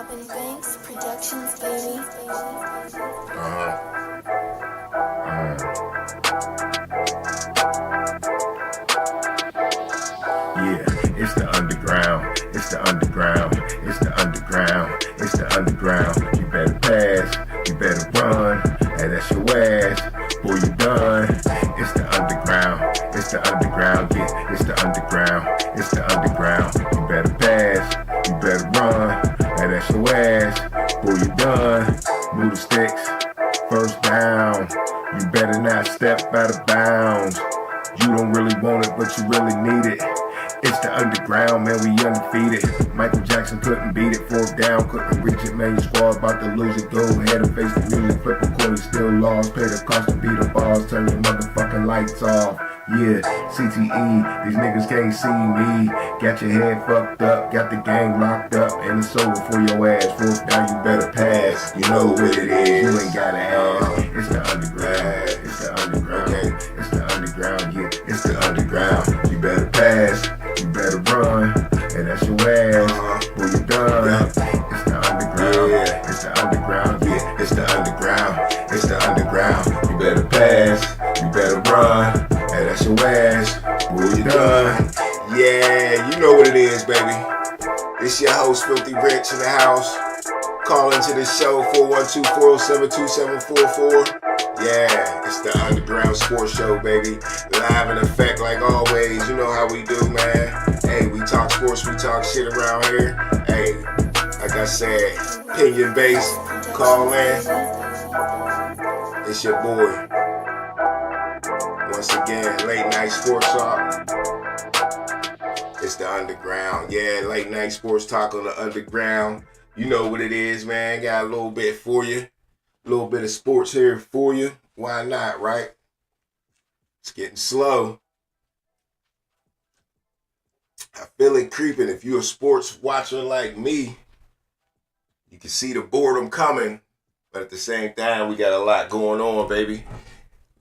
Thanks, Productions, baby. Yeah, it's the underground, it's the underground, it's the underground, it's the underground. You better pass, you better run, and that's your ass, boy, you done. It's the underground, it's the underground, yeah, it's the underground, it's the underground. You better pass, you better run, and that's your ass, boy, you done. Move the sticks, first down. You better not step out of bounds. You don't really want it, but you really need it. It's the underground, man, we undefeated. Michael Jackson couldn't beat it, fourth down, couldn't reach it, man, your squad about to lose it. Go ahead and face the music, flip a coin, you still lost. Pay the cost to beat the balls, turn your motherfucking lights off. Yeah, CTE, these niggas can't see me. Got your head fucked up, got the game locked up, and it's over for your ass. Fourth down, you better pass. You know what it is, you ain't gotta ask. It's the underground, it's the underground, it's the underground, yeah, it's the underground. You better pass, you better run, and that's your ass. Boy, you done. It's the underground, it's the underground, yeah, it's the underground, it's the underground. You better pass, you better run, and that's your ass. Boy, you done. Yeah, you know what it is, baby. It's your host, Filthy Rich, in the house. Call into the show, 412-407-2744. Yeah, it's the Underground Sports Show, baby. Live in effect like always. You know how we do, man. Hey, we talk sports, we talk shit around here. Hey, like I said, opinion based. Call in. It's your boy. Once again, late night sports talk. It's the underground. Yeah, late night sports talk on the underground. You know what it is, man. Got a little bit for you. A little bit of sports here for you. Why not, right? It's getting slow. I feel it creeping. If you're a sports watcher like me, you can see the boredom coming. But at the same time, we got a lot going on, baby.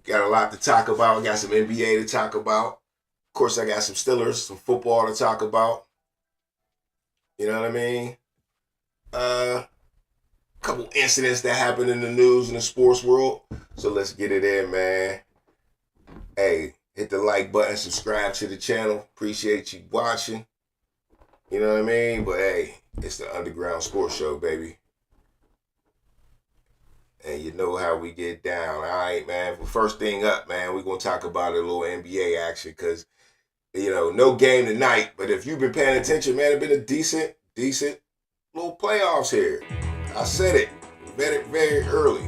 Got a lot to talk about. Got some NBA to talk about. Of course, I got some Steelers, some football to talk about. You know what I mean? Couple incidents that happened in the news in the sports world. So let's get it in, man. Hey, hit the like button, subscribe to the channel. Appreciate you watching. You know what I mean? But hey, it's the Underground Sports Show, baby. And you know how we get down. All right, man. Well, first thing up, man, we're going to talk about a little NBA action because, you know, no game tonight. But if you've been paying attention, man, it's been a decent little playoffs here. I said it very early.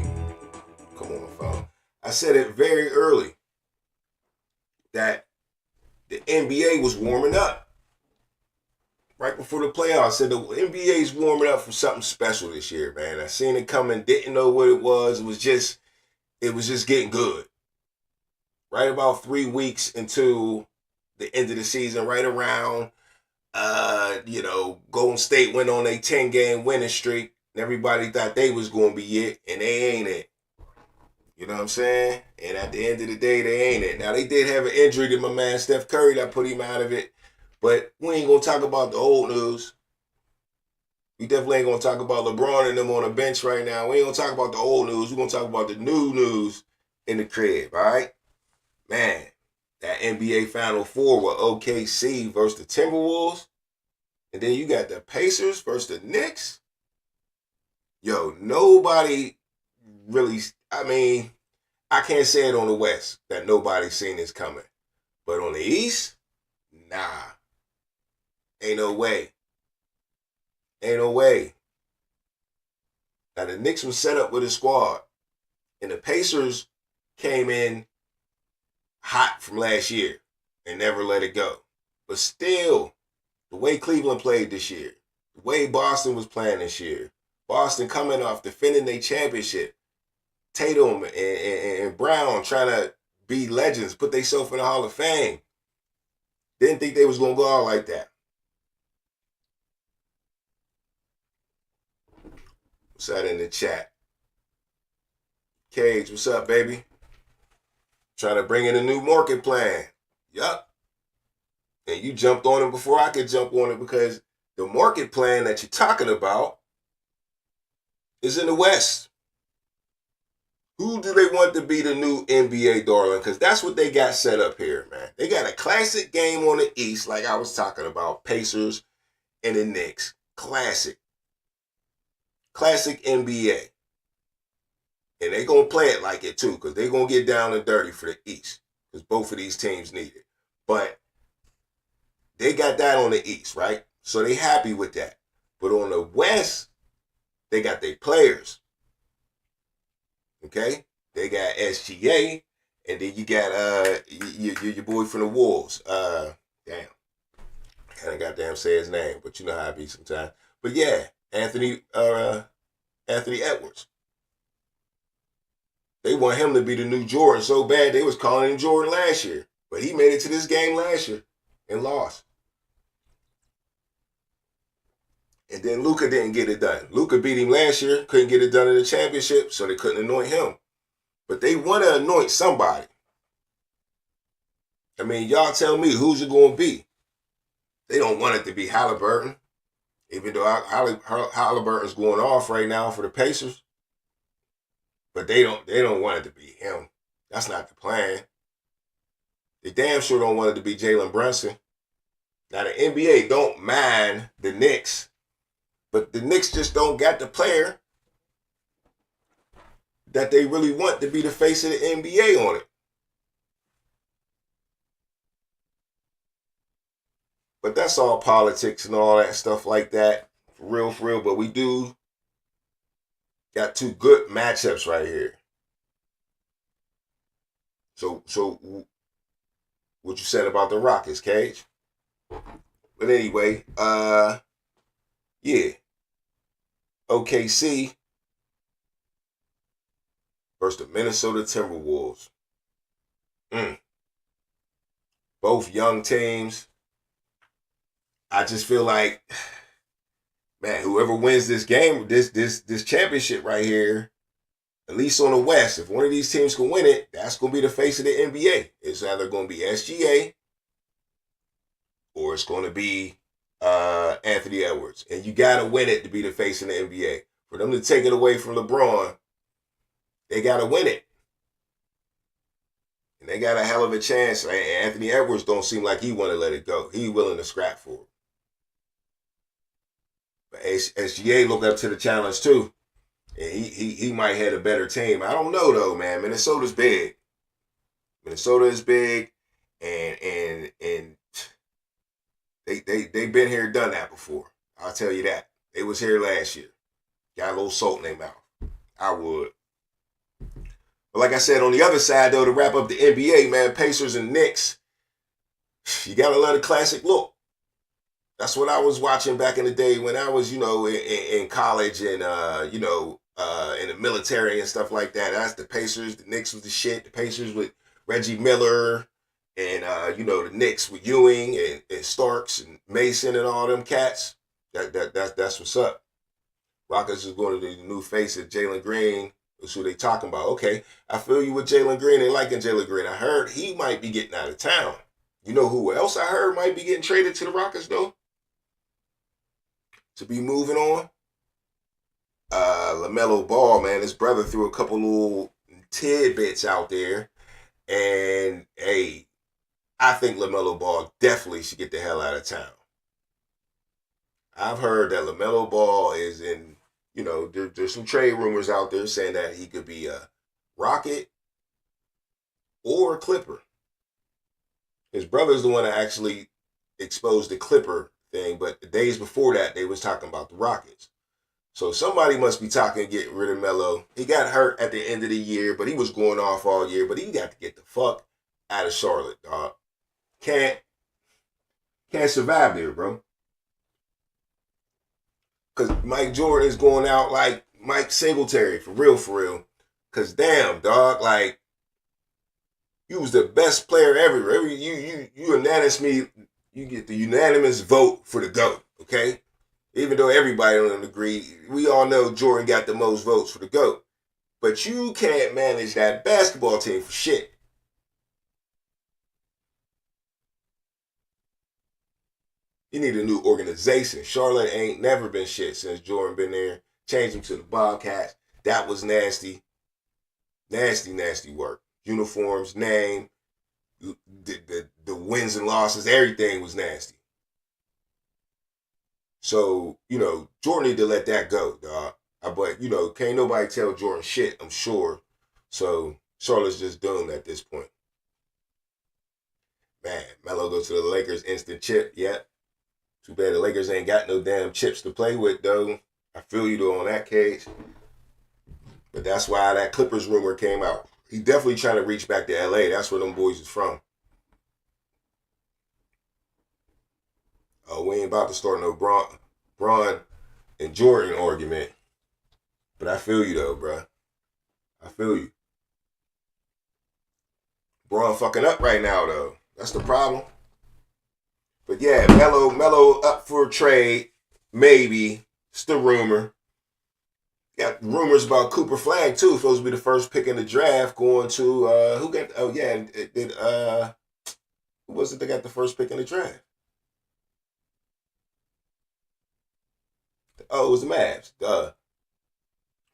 Come on, my phone. I said it very early that the NBA was warming up. Right before the playoffs, I said the NBA is warming up for something special this year, man. I seen it coming, didn't know what it was. It was just getting good. Right about 3 weeks into the end of the season, right around, Golden State went on a 10-game winning streak. And everybody thought they was going to be it, and they ain't it. You know what I'm saying? And at the end of the day, they ain't it. Now, they did have an injury to my man Steph Curry that put him out of it. But we ain't going to talk about the old news. We definitely ain't going to talk about LeBron and them on the bench right now. We ain't going to talk about the old news. We're going to talk about the new news in the crib, all right? Man, that NBA Final Four with OKC versus the Timberwolves. And then you got the Pacers versus the Knicks. Yo, nobody really, I can't say it on the West that nobody's seen this coming. But on the East, nah. Ain't no way. Ain't no way. Now, the Knicks was set up with a squad. And the Pacers came in hot from last year and never let it go. But still, the way Cleveland played this year, the way Boston was playing this year, Boston coming off defending their championship, Tatum and Brown trying to be legends, put themselves in the Hall of Fame. Didn't think they was going to go out like that. What's that in the chat? Cage, what's up, baby? Trying to bring in a new market plan. Yup. And you jumped on it before I could jump on it because the market plan that you're talking about is in the West. Who do they want to be the new NBA darling? Because that's what they got set up here, man. They got a classic game on the East, like I was talking about, Pacers and the Knicks. Classic NBA. And they going to play it like it, too, because they going to get down and dirty for the East, because both of these teams need it. But they got that on the East, right? So they happy with that. But on the West, they got their players. Okay? They got SGA, and then you got your boy from the Wolves. Damn. I can't goddamn say his name, but you know how I be sometimes. But yeah, Anthony Edwards. They want him to be the new Jordan so bad they was calling him Jordan last year. But he made it to this game last year and lost. And then Luka didn't get it done. Luka beat him last year, couldn't get it done in the championship, so they couldn't anoint him. But they want to anoint somebody. I mean, y'all tell me who's it going to be. They don't want it to be Halliburton, even though Halliburton's going off right now for the Pacers. But they don't want it to be him. That's not the plan. They damn sure don't want it to be Jalen Brunson. Now, the NBA don't mind the Knicks, but the Knicks just don't got the player that they really want to be the face of the NBA on it. But that's all politics and all that stuff like that. For real. But we do got two good matchups right here. So what you said about the Rockets, Cage? But anyway, yeah. OKC versus the Minnesota Timberwolves. Both young teams. I just feel like, man, whoever wins this game, this championship right here, at least on the West, if one of these teams can win it, that's going to be the face of the NBA. It's either going to be SGA or it's going to be Anthony Edwards. And you got to win it to be the face of the NBA. For them to take it away from LeBron, they got to win it. And they got a hell of a chance. Anthony Edwards don't seem like he want to let it go. He willing to scrap for it. But SGA look up to the challenge too. And he might have a better team. I don't know though, man. Minnesota's big. Minnesota is big, and they've been here, done that before. I'll tell you that. They was here last year. Got a little salt in their mouth. I would. But like I said, on the other side though, to wrap up the NBA, man, Pacers and Knicks, you gotta let a classic look. That's what I was watching back in the day when I was, in college and, in the military and stuff like that. That's the Pacers. The Knicks was the shit. The Pacers with Reggie Miller and, the Knicks with Ewing and Starks and Mason and all them cats. That's what's up. Rockets is going to the new face of Jalen Green. That's who they talking about. Okay, I feel you with Jalen Green. They liking Jalen Green. I heard he might be getting out of town. You know who else I heard might be getting traded to the Rockets, though? To be moving on? LaMelo Ball, man. His brother threw a couple little tidbits out there. And, hey, I think LaMelo Ball definitely should get the hell out of town. I've heard that LaMelo Ball is in, there's some trade rumors out there saying that he could be a Rocket or a Clipper. His brother's the one that actually exposed the Clipper thing, but the days before that, they was talking about the Rockets. So somebody must be talking to get rid of Melo. He got hurt at the end of the year, but he was going off all year, but he got to get the fuck out of Charlotte, dog. Can't survive there, bro. Because Mike Jordan is going out like Mike Singletary, for real. Because damn, dog, like, you was the best player ever. You get the unanimous vote for the GOAT, okay? Even though everybody don't agree, we all know Jordan got the most votes for the GOAT. But you can't manage that basketball team for shit. You need a new organization. Charlotte ain't never been shit since Jordan been there. Changed him to the Bobcats. That was nasty. Nasty, nasty work. Uniforms, name, the wins and losses, everything was nasty. So, Jordan need to let that go, dog. But, can't nobody tell Jordan shit, I'm sure. So, Charlotte's just doomed at this point. Man, Melo goes to the Lakers, instant chip, yep. Too bad the Lakers ain't got no damn chips to play with, though. I feel you, though, on that case. But that's why that Clippers rumor came out. He definitely trying to reach back to L.A. That's where them boys is from. Oh, we ain't about to start no Bron and Jordan argument. But I feel you, though, bruh. I feel you. Bron fucking up right now, though. That's the problem. But yeah, Melo up for a trade. Maybe. It's the rumor. Got rumors about Cooper Flag, too. Supposed to be the first pick in the draft going to, who was it that got the first pick in the draft? Oh, it was the Mavs. We're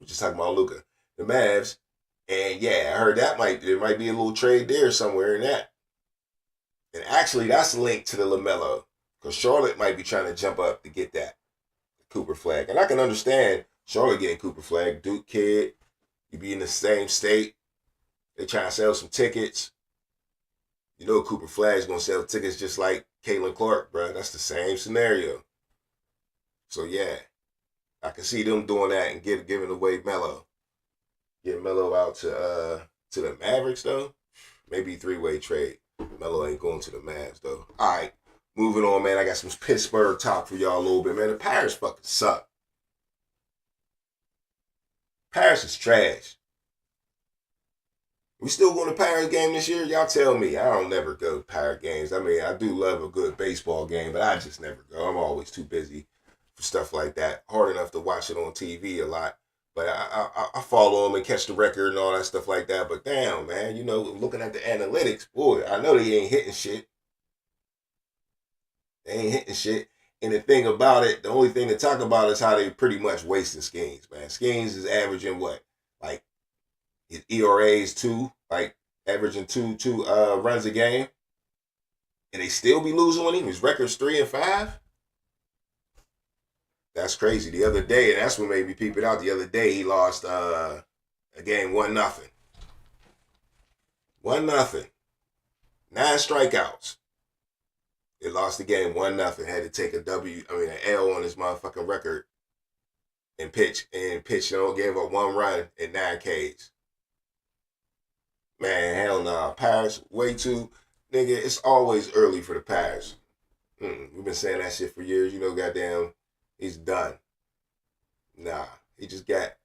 just talking about Luka. The Mavs. And yeah, I heard there might be a little trade there somewhere in that. And actually, that's linked to the LaMelo. Because Charlotte might be trying to jump up to get that Cooper Flag. And I can understand Charlotte getting Cooper Flag. Duke kid. You be in the same state. They trying to sell some tickets. Cooper Flag's going to sell tickets just like Caitlin Clark, bro. That's the same scenario. So, yeah. I can see them doing that and giving away Melo. Get Melo out to the Mavericks, though. Maybe 3-way trade. Melo ain't going to the Mavs, though. All right. Moving on, man. I got some Pittsburgh talk for y'all a little bit, man. The Pirates fucking suck. Paris is trash. We still going to Pirates game this year? Y'all tell me. I don't never go to Pirate games. I mean, I do love a good baseball game, but I just never go. I'm always too busy for stuff like that. Hard enough to watch it on TV a lot. But I follow them and catch the record and all that stuff like that. But damn, man, looking at the analytics, boy, I know they ain't hitting shit. They ain't hitting shit. And the thing about it, the only thing to talk about is how they pretty much wasting Skeens, man. Skeens is averaging what? Like, his ERA is 2, like averaging two runs a game. And they still be losing on him. His record's 3-5. That's crazy. The other day, and that's what made me peep it out. The other day, he lost a game 1-0. 1-0. 9 strikeouts. They lost the game 1-0. Had to take an L on his motherfucking record and pitch. And gave up 1 run in 9 Ks. Man, hell nah. Pirates, way too. Nigga, it's always early for the Pirates. We've been saying that shit for years. Goddamn. He's done. Nah, he just got.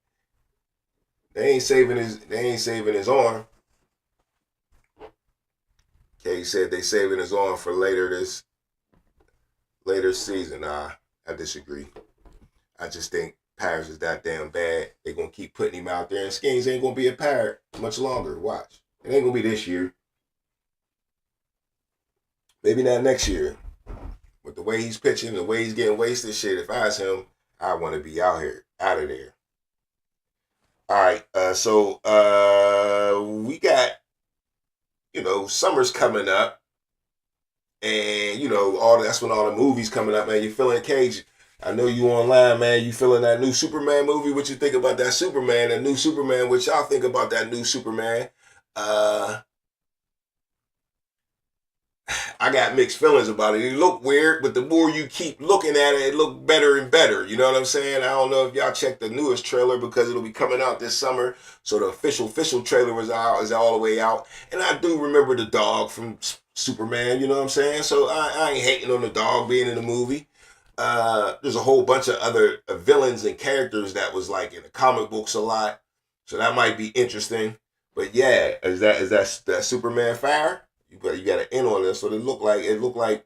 They ain't saving his arm. Okay, he said they saving his arm for later season. Nah, I disagree. I just think Pirates is that damn bad. They're gonna keep putting him out there, and Skeens ain't gonna be a Pirate much longer. Watch, it ain't gonna be this year. Maybe not next year. With the way he's pitching, the way he's getting wasted, shit, if I was him, I want to be out of there. All right, so we got, summer's coming up, and, that's when all the movies coming up, man. You feeling Cage? I know you online, man. You feeling that new Superman movie? What you think about that Superman, that new Superman? What y'all think about that new Superman? I got mixed feelings about it. It looked weird, but the more you keep looking at it, it looked better and better. You know what I'm saying? I don't know if y'all checked the newest trailer because it'll be coming out this summer. So the official trailer is all the way out. And I do remember the dog from Superman, you know what I'm saying? So I ain't hating on the dog being in the movie. There's a whole bunch of other villains and characters that was like in the comic books a lot. So that might be interesting. But yeah, is that Superman fire? You got to end on this, so it looked like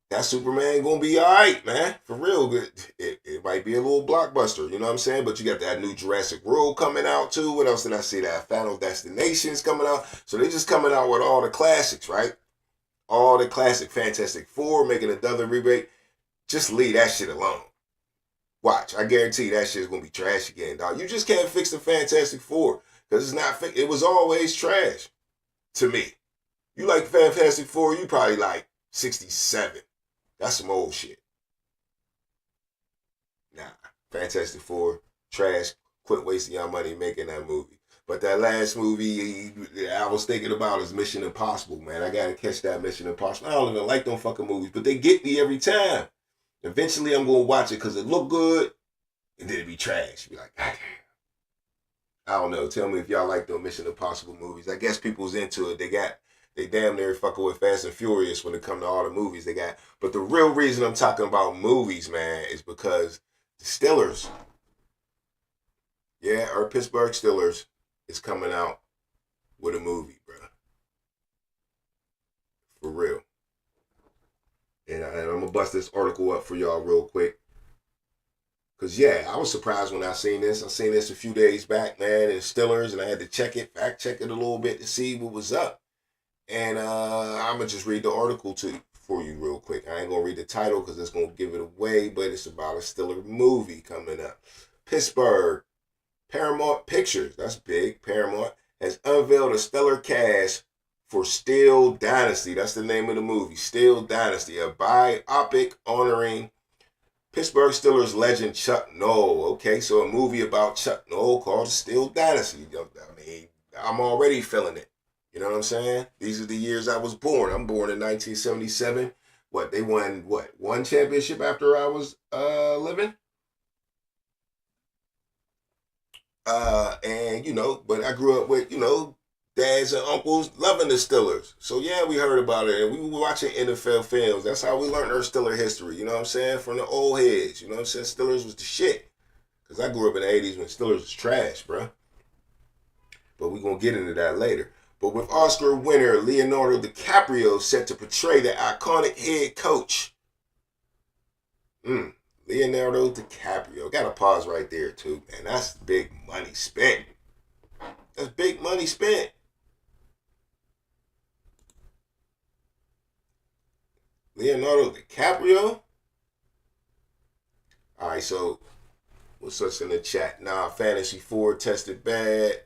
that Superman gonna be all right, man. For real, it might be a little blockbuster, you know what I'm saying? But you got that new Jurassic World coming out too. What else did I see? That Final Destination's coming out. So they just coming out with all the classics, right? All the classic Fantastic Four, making another remake. Just leave that shit alone. Watch, I guarantee that shit's gonna be trash again, dog. You just can't fix the Fantastic Four because it's not. It was always trash to me. You like Fantastic Four? You probably like 67. That's some old shit. Nah, Fantastic Four, trash. Quit wasting your money making that movie. But that last movie I was thinking about is Mission Impossible, man. I gotta catch that Mission Impossible. I don't even like them fucking movies, but they get me every time. Eventually, I'm gonna watch it because it look good, and then it be trash. Be like, God damn. I don't know. Tell me if y'all like them Mission Impossible movies. I guess people's into it. They damn near fucking with Fast and Furious when it come to all the movies they got. But the real reason I'm talking about movies, man, is because the Steelers, our Pittsburgh Steelers is coming out with a movie, bro. For real. And I'm going to bust this article up for y'all real quick. Because, I was surprised when I seen this. I seen this a few days back, man, in Steelers, and I had to fact check it a little bit to see what was up. And I'm going to just read the article for you real quick. I ain't going to read the title because it's going to give it away, but it's about a Steeler movie coming up. Pittsburgh, Paramount Pictures, that's big, Paramount, has unveiled a stellar cast for Steel Dynasty. That's the name of the movie, Steel Dynasty, a biopic honoring Pittsburgh Steelers legend Chuck Noll. Okay, so a movie about Chuck Noll called Steel Dynasty. I mean, I'm already feeling it. You know what I'm saying? These are the years I was born. I'm born in 1977. They won, one championship after I was living? But I grew up with, dads and uncles loving the Steelers. So, we heard about it. And we were watching NFL films. That's how we learned our Steeler history. You know what I'm saying? From the old heads. You know what I'm saying? Steelers was the shit. Because I grew up in the 80s when Steelers was trash, bro. But we're going to get into that later. But with Oscar winner Leonardo DiCaprio set to portray the iconic head coach. Leonardo DiCaprio. Got to pause right there, too, man. That's big money spent. That's big money spent. Leonardo DiCaprio? All right, so what's us in the chat? Fantasy 4 tested bad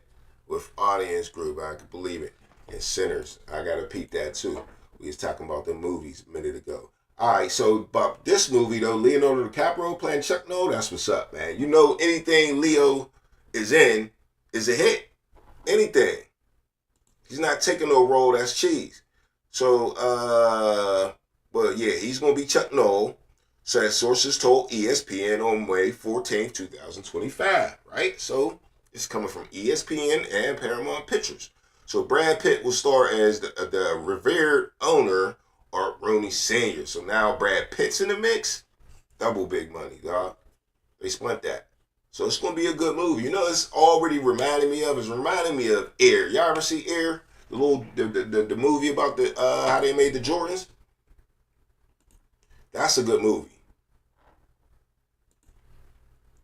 with audience group. I can believe it. And Sinners. I got to peep that, too. We was talking about the movies a minute ago. All right, so about this movie, though, Leonardo DiCaprio playing Chuck Noll, that's what's up, man. You know, anything Leo is in is a hit. Anything. He's not taking no role that's cheese. So, he's going to be Chuck Noll, said sources told ESPN on May 14th, 2025, right? So, it's coming from ESPN and Paramount Pictures. So, Brad Pitt will star as the revered owner, Art Rooney Sr. So, now Brad Pitt's in the mix. Double big money, dog. They spent that. So, it's going to be a good movie. You know, it's already reminding me of Air. Y'all ever see Air? The movie about how they made the Jordans? That's a good movie.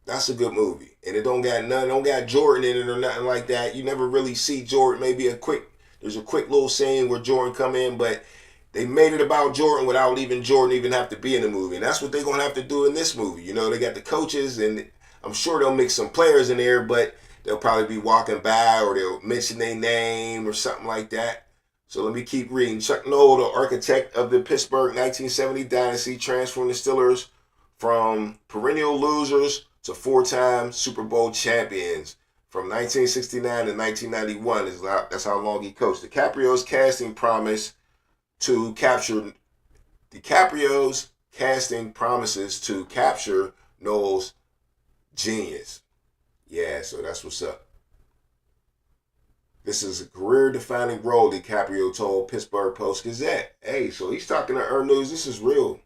That's a good movie. And it don't got Jordan in it or nothing like that. You never really see Jordan. There's a quick little scene where Jordan come in, but they made it about Jordan without Jordan even have to be in the movie. And that's what they're going to have to do in this movie. You know, they got the coaches, and I'm sure they'll mix some players in there, but they'll probably be walking by or they'll mention their name or something like that. So let me keep reading. Chuck Noll, the architect of the Pittsburgh 1970 dynasty, transformed the Steelers from perennial losers to four-time Super Bowl champions. From 1969 to 1991, that's how long he coached. DiCaprio's casting promises to capture Noll's genius. Yeah, so that's what's up. This is a career-defining role, DiCaprio told Pittsburgh Post-Gazette. Hey, so he's talking to Earn News. This is real.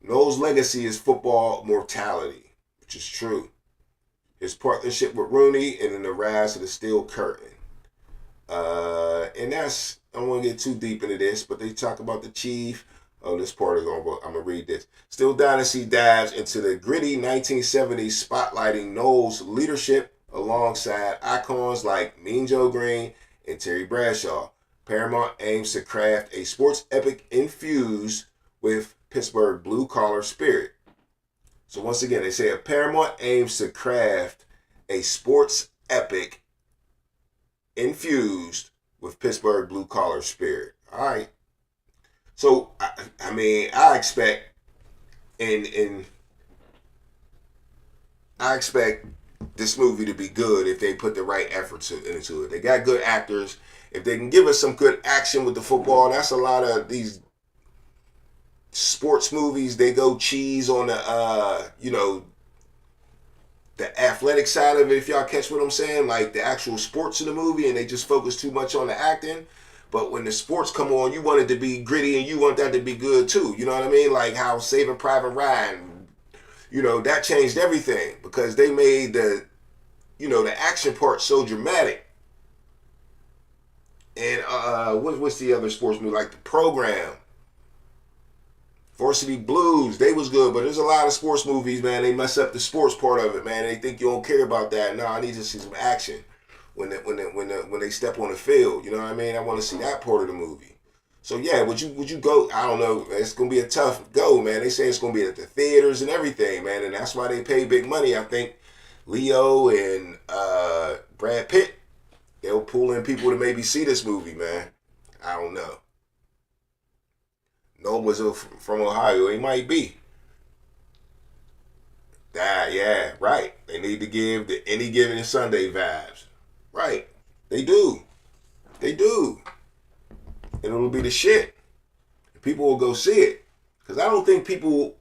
Noll's legacy is football mortality, which is true. His partnership with Rooney and then the rise of the Steel Curtain. And that's, I don't want to get too deep into this, but they talk about the chief. Oh, this part is on, I'm going to read this. Steel Dynasty dives into the gritty 1970s, spotlighting Noll's leadership alongside icons like Mean Joe Green and Terry Bradshaw. Paramount aims to craft a sports epic infused with Pittsburgh blue-collar spirit. So once again, they say Paramount aims to craft a sports epic infused with Pittsburgh blue collar spirit. All right. So I mean, I expect and I expect this movie to be good if they put the right efforts into it. They got good actors. If they can give us some good action with the football, that's a lot of these sports movies. They go cheese on the the athletic side of it, if y'all catch what I'm saying, like the actual sports in the movie, and they just focus too much on the acting. But when the sports come on, you want it to be gritty and you want that to be good too. You know what I mean? Like how Saving Private Ryan, that changed everything because they made the action part so dramatic. And what's the other sports movie? Like The Program, Varsity Blues, they was good, but there's a lot of sports movies, man. They mess up the sports part of it, man. They think you don't care about that. No, I need to see some action when they step on the field. You know what I mean? I want to see that part of the movie. So yeah, would you go? I don't know. It's gonna be a tough go, man. They say it's gonna be at the theaters and everything, man, and that's why they pay big money. I think Leo and Brad Pitt, they'll pull in people to maybe see this movie, man. I don't know. Noah was from Ohio. He might be. Yeah, right. They need to give the Any Given Sunday vibes. Right. They do. They do. And it'll be the shit. People will go see it. Because I don't think people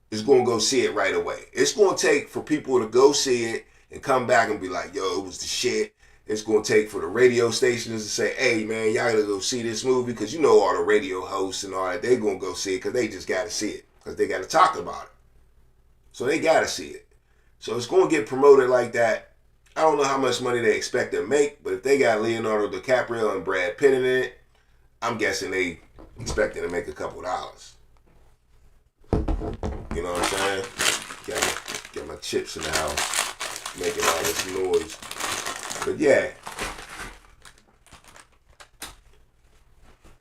is going to go see it right away. It's going to take for people to go see it and come back and be like, yo, it was the shit. It's going to take for the radio stations to say, hey, man, y'all got to go see this movie because all the radio hosts and all that, they're going to go see it because they just got to see it because they got to talk about it. So they got to see it. So it's going to get promoted like that. I don't know how much money they expect to make, but if they got Leonardo DiCaprio and Brad Pitt in it, I'm guessing they expecting to make a couple dollars. You know what I'm saying? Get my chips in the house, making all this noise. But yeah,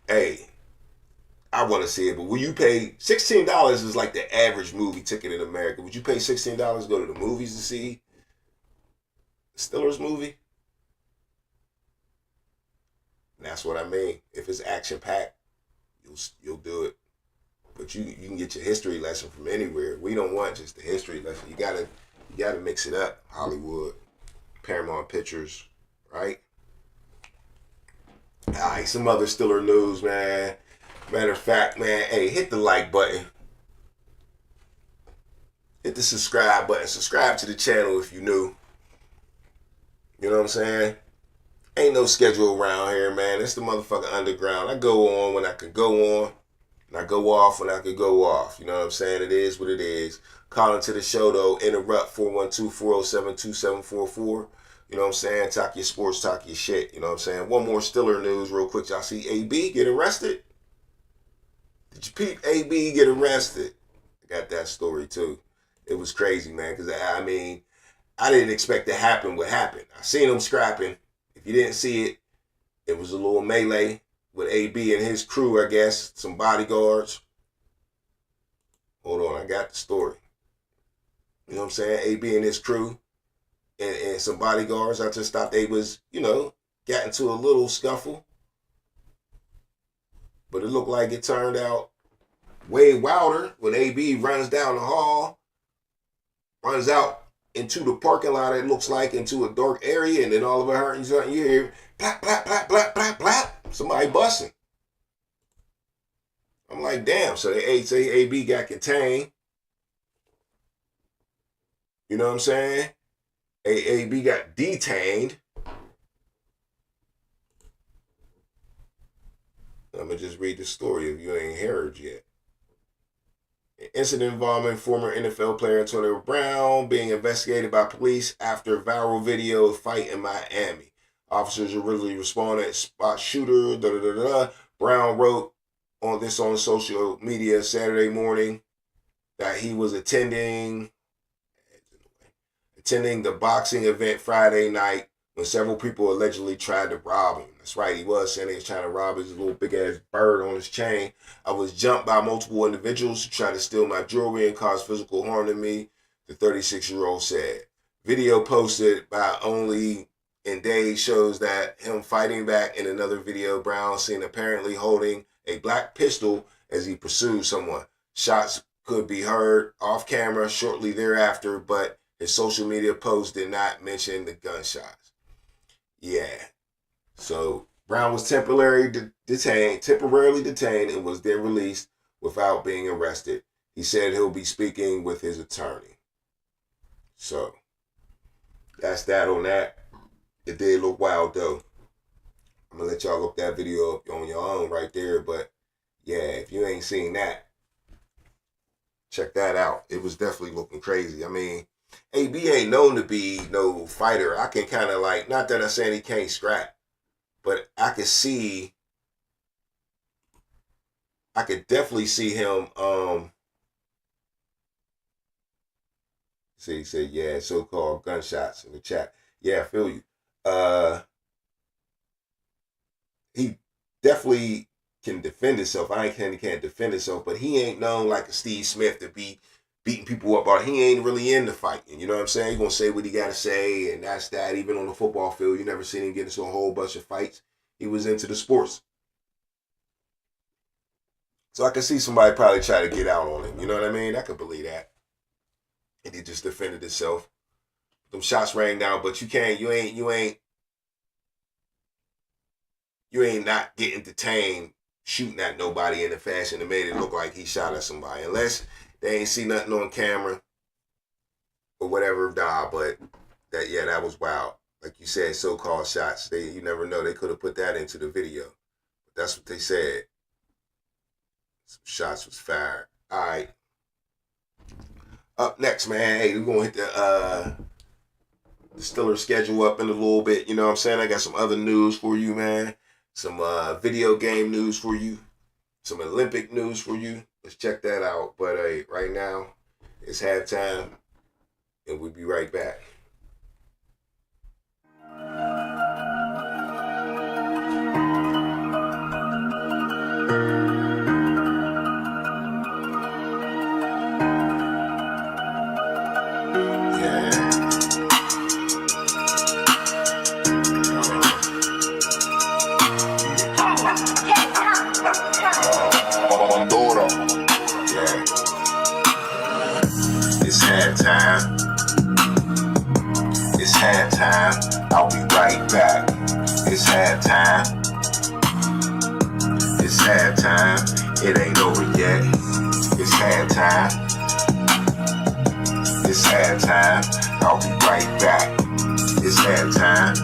hey, I want to see it. But will you pay $16? Is like the average movie ticket in America. Would you pay $16 to go to the movies to see Stiller's movie? And that's what I mean. If it's action packed, you'll do it. But you can get your history lesson from anywhere. We don't want just the history lesson. You gotta mix it up. Hollywood. Paramount Pictures, right? All right, some other Stiller news, man. Matter of fact, man, hey, hit the like button. Hit the subscribe button. Subscribe to the channel if you're new. You know what I'm saying? Ain't no schedule around here, man. It's the motherfucking underground. I go on when I can go on. And I go off when I can go off. You know what I'm saying? It is what it is. Calling to the show, though. Interrupt 412-407-2744. You know what I'm saying? Talk your sports, talk your shit. You know what I'm saying? One more Stiller news real quick. Y'all see AB get arrested? Did you peep AB get arrested? I got that story, too. It was crazy, man. Because, I mean, I didn't expect to happen what happened. I seen him scrapping. If you didn't see it, it was a little melee with AB and his crew, I guess. Some bodyguards. Hold on, I got the story. You know what I'm saying? AB and his crew and some bodyguards. I just thought they was, got into a little scuffle. But it looked like it turned out way wilder when AB runs down the hall, runs out into the parking lot, it looks like, into a dark area, and then all of a sudden you hear plap, plap, plap, plap, plap, plap. Somebody busting. I'm like, damn. So they say AB got contained. You know what I'm saying? AB got detained. I'm going to just read the story if you ain't heard yet. An incident involving former NFL player Antonio Brown being investigated by police after viral video of fight in Miami. Officers originally responded, spot shooter, Brown wrote on social media Saturday morning that he was attending the boxing event Friday night when several people allegedly tried to rob him. That's right, he was saying they was trying to rob his little big-ass bird on his chain. I was jumped by multiple individuals who tried to steal my jewelry and cause physical harm to me, the 36-year-old said. Video posted by Only in Days shows that him fighting back. In another video, Brown seen apparently holding a black pistol as he pursued someone. Shots could be heard off camera shortly thereafter, but his social media post did not mention the gunshots. Yeah. So Brown was temporarily detained and was then released without being arrested. He said he'll be speaking with his attorney. So that's that on that. It did look wild though. I'm gonna let y'all look that video up on your own right there. But yeah, if you ain't seen that, check that out. It was definitely looking crazy. I mean, AB ain't known to be no fighter. I can kind of like, not that I'm saying he can't scrap, but I could definitely see him. See, he said, yeah, so-called gunshots in the chat. Yeah, I feel you. He definitely can defend himself. I ain't saying he can't defend himself, but he ain't known like a Steve Smith to be beating people up. Or he ain't really into fighting. You know what I'm saying? He gonna say what he gotta say, and that's that. Even on the football field, you never seen him get into a whole bunch of fights. He was into the sports. So I could see somebody probably try to get out on him. You know what I mean? I could believe that. And he just defended himself. Them shots rang down, but you ain't not getting detained shooting at nobody in a fashion that made it look like he shot at somebody. Unless they ain't see nothing on camera or whatever. Nah, but that was wild. Like you said, so-called shots. You never know. They could have put that into the video. But that's what they said. Some shots was fired. All right. Up next, man. Hey, we're going to hit the Steelers schedule up in a little bit. You know what I'm saying? I got some other news for you, man. Some video game news for you. Some Olympic news for you. Let's check that out. But right now, it's halftime, and we'll be right back. It's halftime. I'll be right back. It's halftime. It's halftime. It ain't over yet. It's halftime. It's halftime. I'll be right back. It's halftime.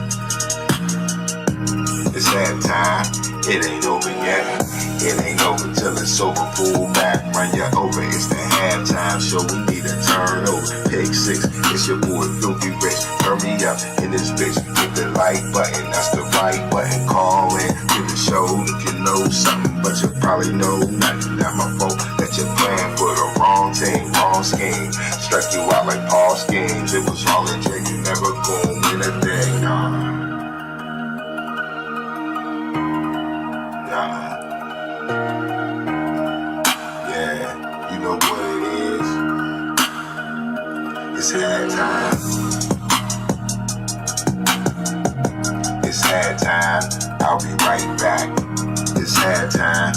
It's halftime. It ain't over yet. It ain't over till it's over. Pull back, run you over. It's the halftime show. We need a turnover. Pick six. It's your boy Filthy Rich. Turn me up in this bitch. Hit the like button. That's the right button. Call in to the show if you know something, but you probably know nothing. Not my fault that you're playing for the wrong team, wrong scheme. Struck you out like Paul schemes. It was all a dream. You never gonna win a thing. Nah. Yeah, you know what it is. It's halftime. It's halftime. I'll be right back. It's halftime.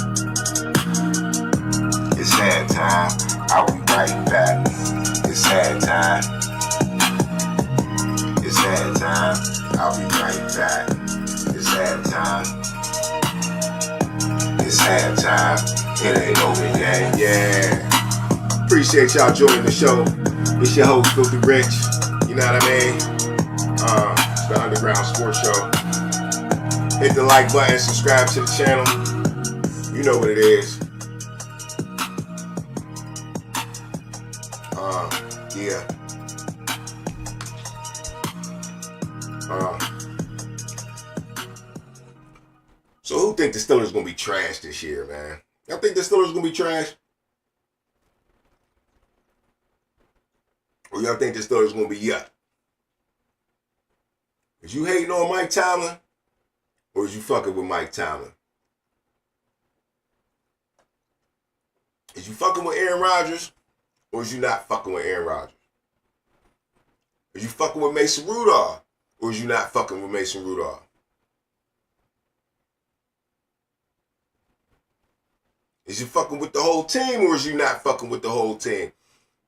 It's halftime. I'll be right back. It's halftime. It's halftime. I'll be right back. It's halftime. It's halftime. It ain't over yet. Yeah. Appreciate y'all joining the show. It's your host, Filthy Rich. You know what I mean? It's the Underground Sports Show. Hit the like button, subscribe to the channel. You know what it is. Yeah. So who think the Steelers gonna be trash this year, man? Y'all think the Steelers gonna be trash? Or y'all think the Steelers gonna be yuck? Is you hating on Mike Tomlin, or is you fucking with Mike Tomlin? Is you fucking with Aaron Rodgers, or is you not fucking with Aaron Rodgers? Is you fucking with Mason Rudolph, or is you not fucking with Mason Rudolph? Is you fucking with the whole team, or is you not fucking with the whole team?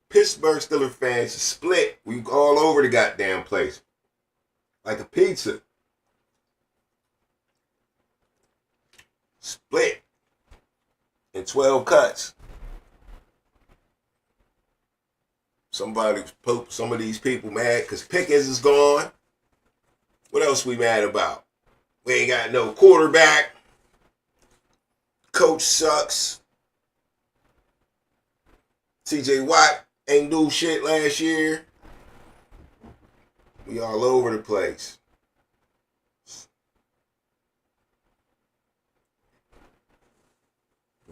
Pittsburgh Steelers fans split. We all over the goddamn place. Like a pizza. Split. In 12 cuts. Some of these people mad because Pickens is gone. What else we mad about? We ain't got no quarterback. Coach sucks. TJ Watt ain't do shit last year. We all over the place.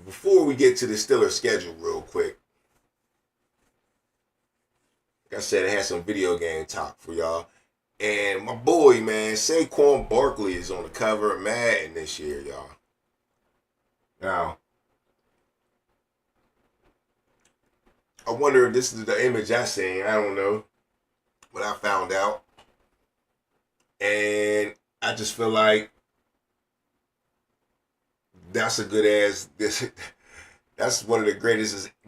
Before we get to the Steelers schedule real quick, like I said, I had some video game talk for y'all. And my boy, man, Saquon Barkley is on the cover of Madden this year, y'all. Now, I wonder if this is the image I seen. I don't know. But I found out. And I just feel like that's a good ass. That's one of the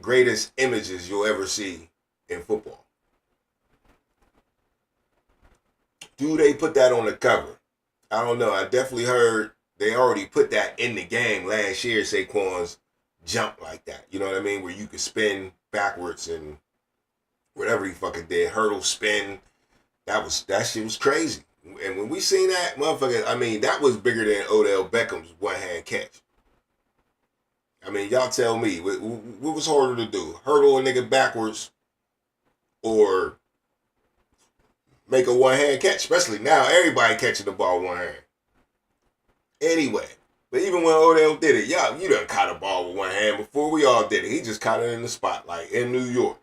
greatest images you'll ever see in football. Do they put that on the cover? I don't know. I definitely heard they already put that in the game last year. Saquon's jump like that. You know what I mean? Where you could spin backwards and whatever he fucking did, hurdle, spin. That shit was crazy. And when we seen that, motherfucker, I mean, that was bigger than Odell Beckham's one-hand catch. I mean, y'all tell me, what was harder to do? Hurdle a nigga backwards or make a one-hand catch? Especially now, everybody catching the ball one hand. Anyway, but even when Odell did it, y'all, you done caught a ball with one hand before. We all did it. He just caught it in the spotlight in New York.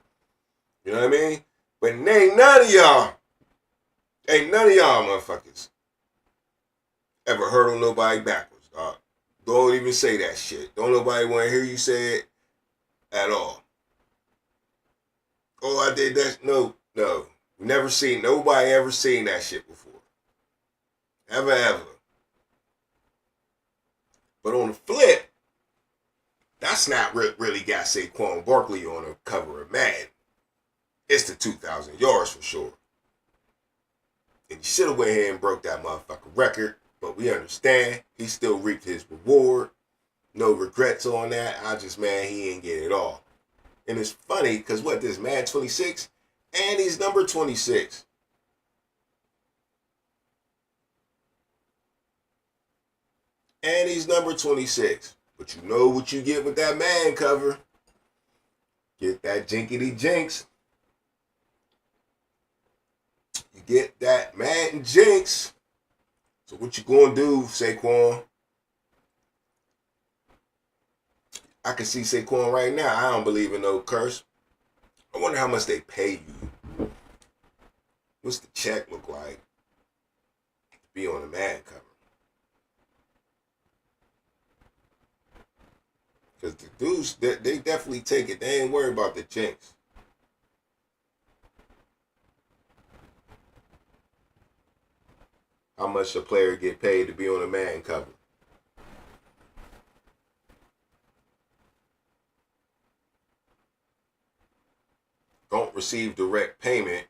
You know what I mean? But ain't none of y'all motherfuckers ever hurdle nobody backwards, dog. Don't even say that shit. Don't nobody want to hear you say it at all. Oh, I did that. No. Nobody ever seen that shit before. Ever. But on the flip, that's not really got Saquon Barkley on the cover of Madden. It's the 2,000 yards for sure. And he should have went ahead and broke that motherfucking record. But we understand he still reaped his reward. No regrets on that. He ain't get it all. And it's funny because this man 26 and he's number 26. And he's number 26. But you know what you get with that man cover. Get that jinkity jinx. You get that Madden jinx. So what you gonna do, Saquon? I can see Saquon right now. I don't believe in no curse. I wonder how much they pay you. What's the check look like to be on the Madden cover? Because the dudes, they definitely take it. They ain't worried about the jinx. How much a player get paid to be on a Madden cover? Don't receive direct payment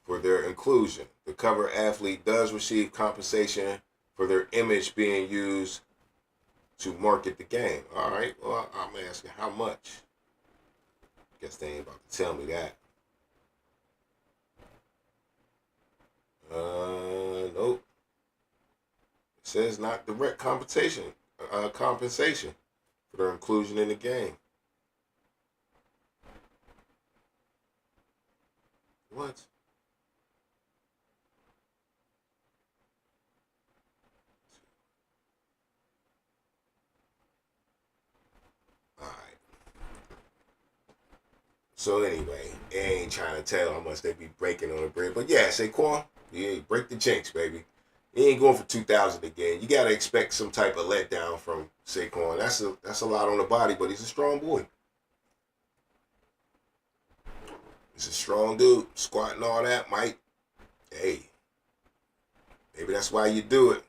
for their inclusion. The cover athlete does receive compensation for their image being used to market the game. All right, well, I'm asking how much. Guess they ain't about to tell me that. Nope. It says not direct compensation for their inclusion in the game. What? All right. So anyway, they ain't trying to tell how much they be breaking on the bread. But yeah, Saquon, yeah, break the jinx, baby. He ain't going for 2,000 again. You got to expect some type of letdown from Saquon. That's a lot on the body, but he's a strong boy. He's a strong dude. Squatting all that, Mike. Hey, maybe that's why you do it.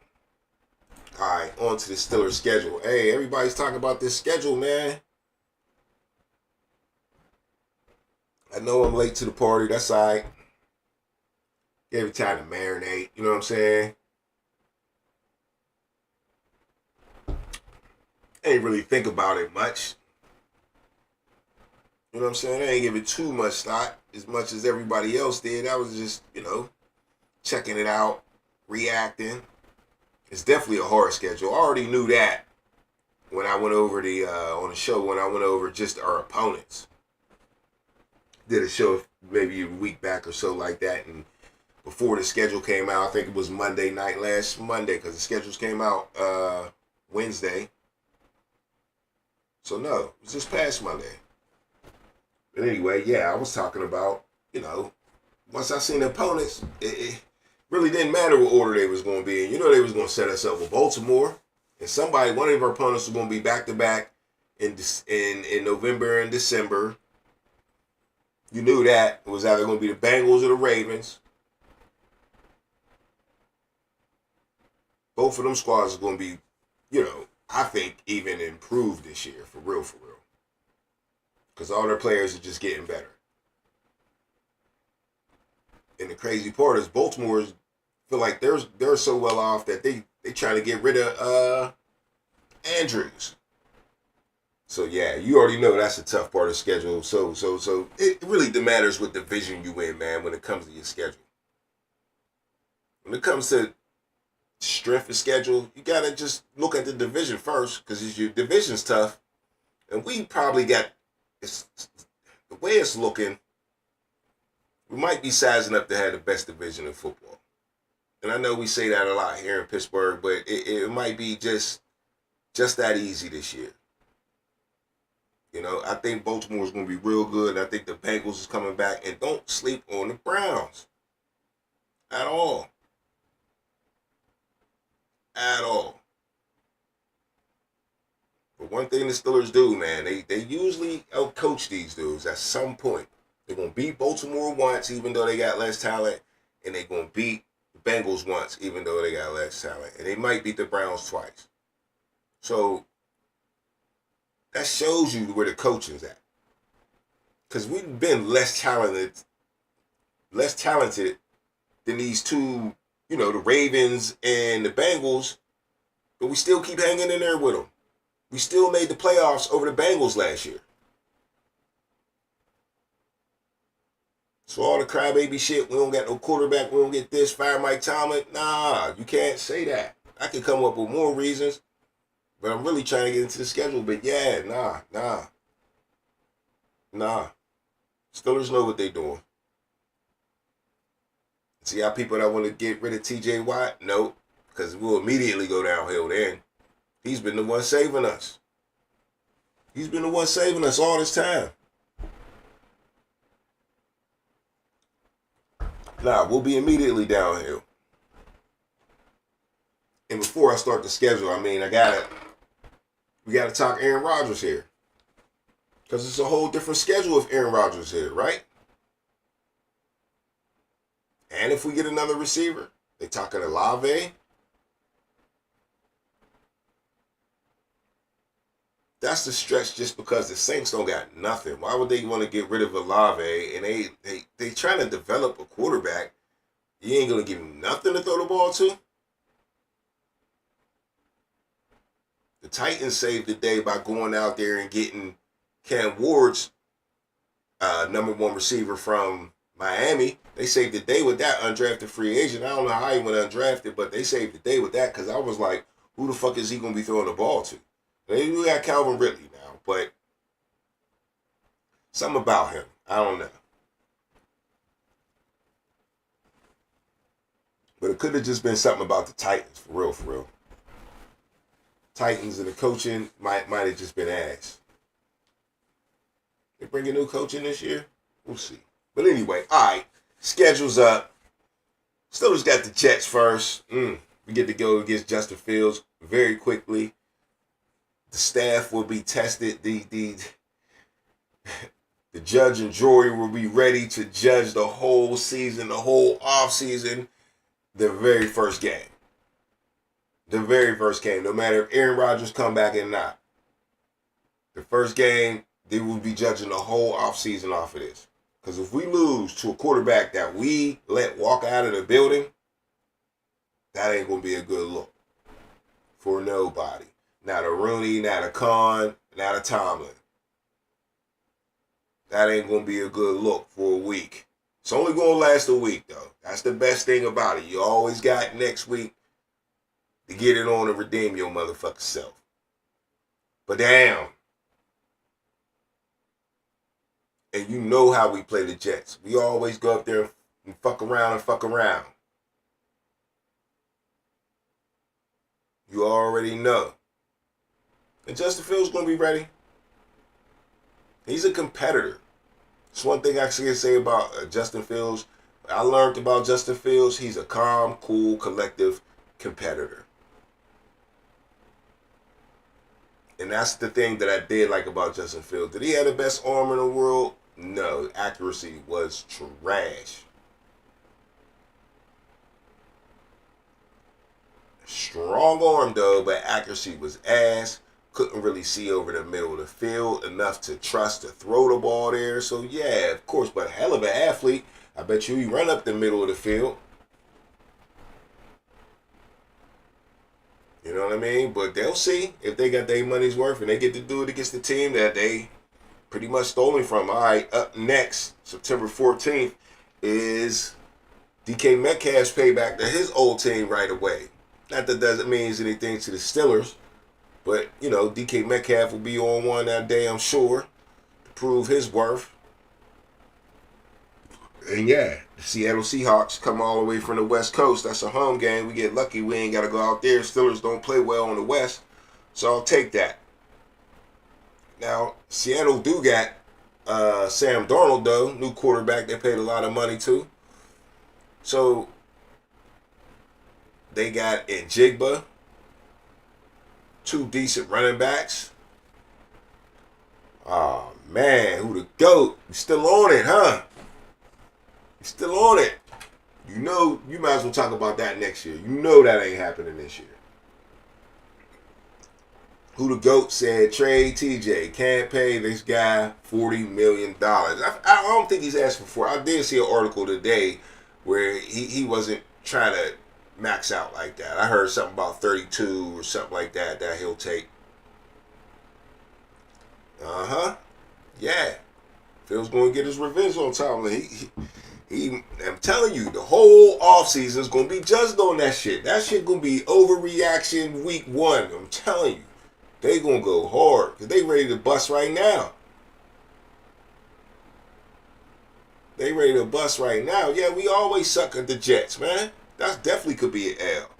All right, on to the Steelers schedule. Hey, everybody's talking about this schedule, man. I know I'm late to the party. That's all right. Gave it time to marinate. You know what I'm saying? Ain't really think about it much. You know what I'm saying? I ain't give it too much thought as much as everybody else did. I was just, checking it out, reacting. It's definitely a hard schedule. I already knew that when I went over on the show, when I went over just our opponents. Did a show maybe a week back or so like that, and before the schedule came out, I think it was Monday night, last Monday, because the schedules came out Wednesday. So no, it was just past Monday. But anyway, yeah, I was talking about, once I seen the opponents, it really didn't matter what order they was going to be in. They was going to set us up with Baltimore, and one of our opponents was going to be back-to-back in November and December. You knew that. It was either going to be the Bengals or the Ravens. Both of them squads are going to be, I think even improved this year, for real. Because all their players are just getting better. And the crazy part is Baltimore feel like they're so well off that they trying to get rid of Andrews. So yeah, you already know that's a tough part of the schedule. So it really matters what division you in, man, when it comes to your schedule. When it comes to strength of schedule, you gotta just look at the division first, because your division's tough. And we probably got the way it's looking, we might be sizing up to have the best division in football. And I know we say that a lot here in Pittsburgh, but it might be just that easy this year. I think Baltimore's going to be real good. I think the Bengals is coming back. And don't sleep on the Browns. At all. At all. But one thing the Steelers do, man, they usually outcoach these dudes at some point. They're going to beat Baltimore once, even though they got less talent. And they're going to beat the Bengals once, even though they got less talent. And they might beat the Browns twice. So that shows you where the coaching's at. Because we've been less talented than these two, the Ravens and the Bengals, but we still keep hanging in there with them. We still made the playoffs over the Bengals last year. So all the crybaby shit, we don't got no quarterback, we don't get this, fire Mike Tomlin. Nah, you can't say that. I can come up with more reasons. But I'm really trying to get into the schedule. But yeah, nah. Steelers know what they're doing. See how people that want to get rid of TJ Watt? Nope. Because we'll immediately go downhill then. He's been the one saving us. He's been the one saving us all this time. Nah, we'll be immediately downhill. And before I start the schedule, we got to talk Aaron Rodgers here. Because it's a whole different schedule if Aaron Rodgers here, right? And if we get another receiver, they talking Olave. That's the stretch just because the Saints don't got nothing. Why would they want to get rid of Olave? And they trying to develop a quarterback. You ain't going to give him nothing to throw the ball to? The Titans saved the day by going out there and getting Cam Ward's number one receiver from Miami. They saved the day with that undrafted free agent. I don't know how he went undrafted, but they saved the day with that because I was like, who the fuck is he going to be throwing the ball to? We got Calvin Ridley now, but something about him, I don't know. But it could have just been something about the Titans, for real. Titans and the coaching might have just been ass. They bring a new coach in this year? We'll see. But anyway, all right. Schedule's up. Steelers got the Jets first. We get to go against Justin Fields very quickly. The staff will be tested. The judge and jury will be ready to judge the whole season, the whole off season, the very first game. The very first game, no matter if Aaron Rodgers come back or not. The first game, they will be judging the whole offseason off of this. Because if we lose to a quarterback that we let walk out of the building, that ain't going to be a good look for nobody. Not a Rooney, not a Khan, not a Tomlin. That ain't going to be a good look for a week. It's only going to last a week, though. That's the best thing about it. You always got next week to get it on and redeem your motherfucking self. But damn. And you know how we play the Jets. We always go up there and fuck around and fuck around. You already know. And Justin Fields going to be ready. He's a competitor. That's one thing I can say about Justin Fields. I learned about Justin Fields. He's a calm, cool, collective competitor. And that's the thing that I did like about Justin Fields. Did he have the best arm in the world? No. Accuracy was trash. Strong arm, though, but accuracy was ass. Couldn't really see over the middle of the field enough to trust to throw the ball there. So, yeah, of course, but a hell of an athlete. I bet you he run up the middle of the field. You know what I mean? But they'll see if they got their money's worth and they get to do it against the team that they pretty much stole him from. All right, up next, September 14th, is DK Metcalf's payback to his old team right away. Not that doesn't mean anything to the Steelers, but, you know, DK Metcalf will be on one that day, I'm sure, to prove his worth. And yeah, the Seattle Seahawks come all the way from the West Coast. That's a home game. We get lucky. We ain't got to go out there. Steelers don't play well on the West, so I'll take that. Now, Seattle do got Sam Darnold, though, new quarterback they paid a lot of money to. So they got Njigba, two decent running backs. Oh, man, who the GOAT? You still on it, huh? You still on it. You know, you might as well talk about that next year. You know that ain't happening this year. Who the GOAT said, trade TJ. Can't pay this guy $40 million. I don't think he's asking for it. I did see an article today where he wasn't trying to max out like that. I heard something about 32 or something like that he'll take. Uh-huh. Yeah. Phil's going to get his revenge on Tomlin. I'm telling you, the whole offseason is going to be judged on that shit. That shit going to be overreaction week 1. I'm telling you. They going to go hard because they ready to bust right now. They ready to bust right now. Yeah, we always suck at the Jets, man. That definitely could be an L.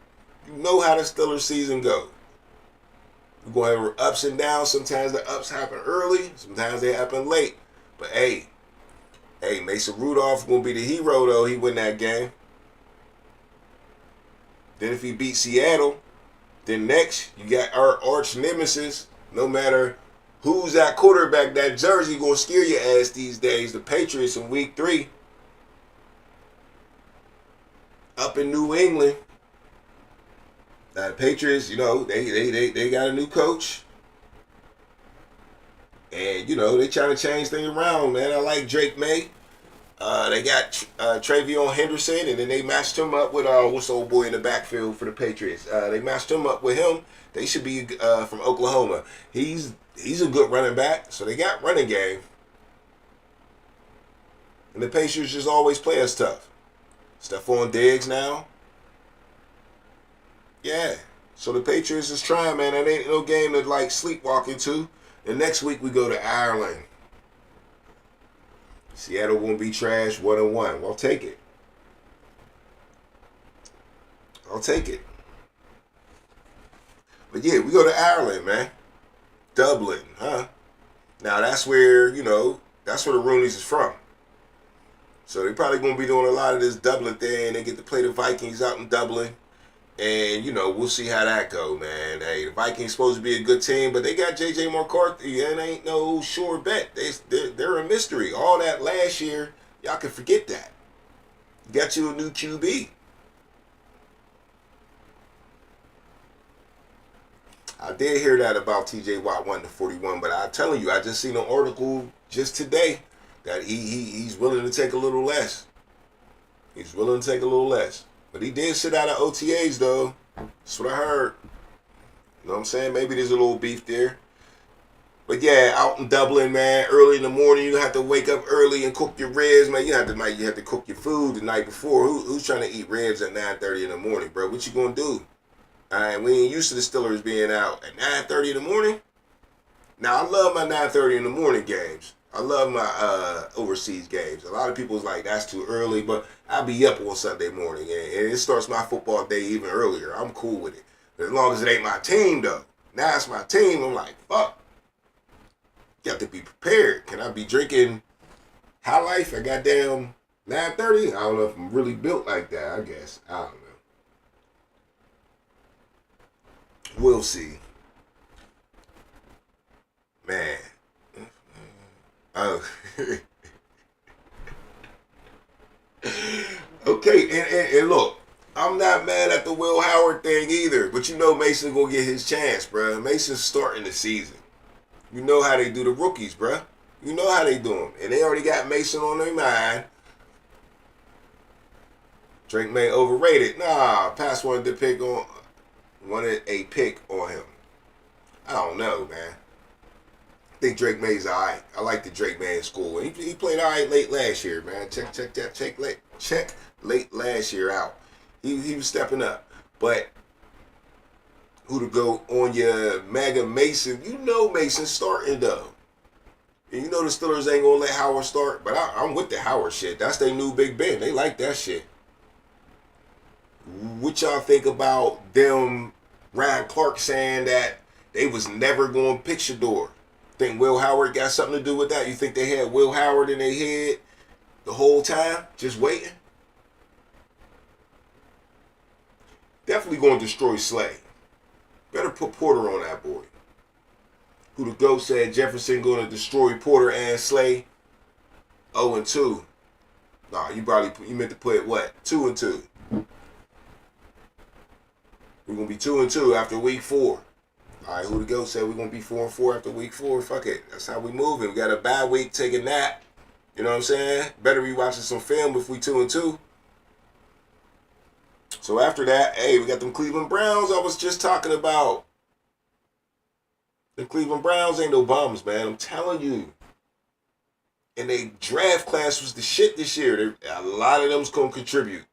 You know how the Steelers season go. You're going to have ups and downs. Sometimes the ups happen early. Sometimes they happen late. But hey, Mason Rudolph going to be the hero, though. He win that game. Then if he beat Seattle, then next you got our arch nemesis. No matter who's that quarterback, that jersey going to scare your ass these days. The Patriots in week 3. Up in New England. Now the Patriots, you know, they got a new coach. And, you know, they trying to change things around, man. I like Drake May. They got Travion Henderson, and then they matched him up with what's the old boy in the backfield for the Patriots. They matched him up with him. They should be from Oklahoma. He's a good running back, so they got running game. And the Patriots just always play us tough. Stephon Diggs now. Yeah. So the Patriots is trying, man. That ain't no game to like sleepwalk into. And next week we go to Ireland. Seattle won't be trash 1-1. I'll take it. I'll take it. But yeah, we go to Ireland, man. Dublin, huh? Now that's where, you know, that's where the Rooneys is from. So they're probably going to be doing a lot of this Dublin thing. They get to play the Vikings out in Dublin. And, we'll see how that go, man. Hey, the Vikings supposed to be a good team, but they got J.J. McCarthy, and ain't no sure bet. They're a mystery. All that last year, y'all can forget that. Got you a new QB. I did hear that about T.J. Watt wanting the 41, but I'm telling you, I just seen an article just today that he's willing to take a little less. He's willing to take a little less. But he did sit out of OTAs, though. That's what I heard. You know what I'm saying? Maybe there's a little beef there. But yeah, out in Dublin, man, early in the morning, you have to wake up early and cook your ribs, man. You have to cook your food the night before. Who's trying to eat ribs at 9:30 in the morning, bro? What you gonna do? All right, we ain't used to the Steelers being out at 9:30 in the morning. Now, I love my 9:30 in the morning games. I love my overseas games. A lot of people's like, that's too early, but I'll be up on Sunday morning, and it starts my football day even earlier. I'm cool with it. As long as it ain't my team, though. Now it's my team. I'm like, fuck. Got to be prepared. Can I be drinking High Life at goddamn 9:30? I don't know if I'm really built like that, I guess. I don't know. We'll see. Man. Oh. Okay, and look, I'm not mad at the Will Howard thing either, but Mason gonna get his chance, bruh. Mason's starting the season. You know how they do the rookies, bruh. You know how they do them. And they already got Mason on their mind. Drake May overrated. Nah, Pass wanted a pick on him. I don't know, man. I think Drake May's alright. I like the Drake May in school. He played alright late last year, man. Check late last year out. He was stepping up. But who to go on your MAGA Mason? Mason's starting though. And the Steelers ain't gonna let Howard start. But I'm with the Howard shit. That's their new Big Ben. They like that shit. What y'all think about them, Ryan Clark saying that they was never going to pick Shador? Think Will Howard got something to do with that? You think they had Will Howard in their head the whole time, just waiting? Definitely going to destroy Slay. Better put Porter on that boy. Who the GOAT said Jefferson going to destroy Porter and Slay? 0-2. Nah, you meant to put what? 2-2. We're going to be 2-2 after week 4. All right, who the GOAT said we're going to be 4-4 after week 4. Fuck it. That's how we moving. We got a bye week, take a nap. You know what I'm saying? Better be watching some film if we 2-2. So after that, hey, we got them Cleveland Browns I was just talking about. The Cleveland Browns ain't no bums, man. I'm telling you. And they draft class was the shit this year. A lot of them's going to contribute.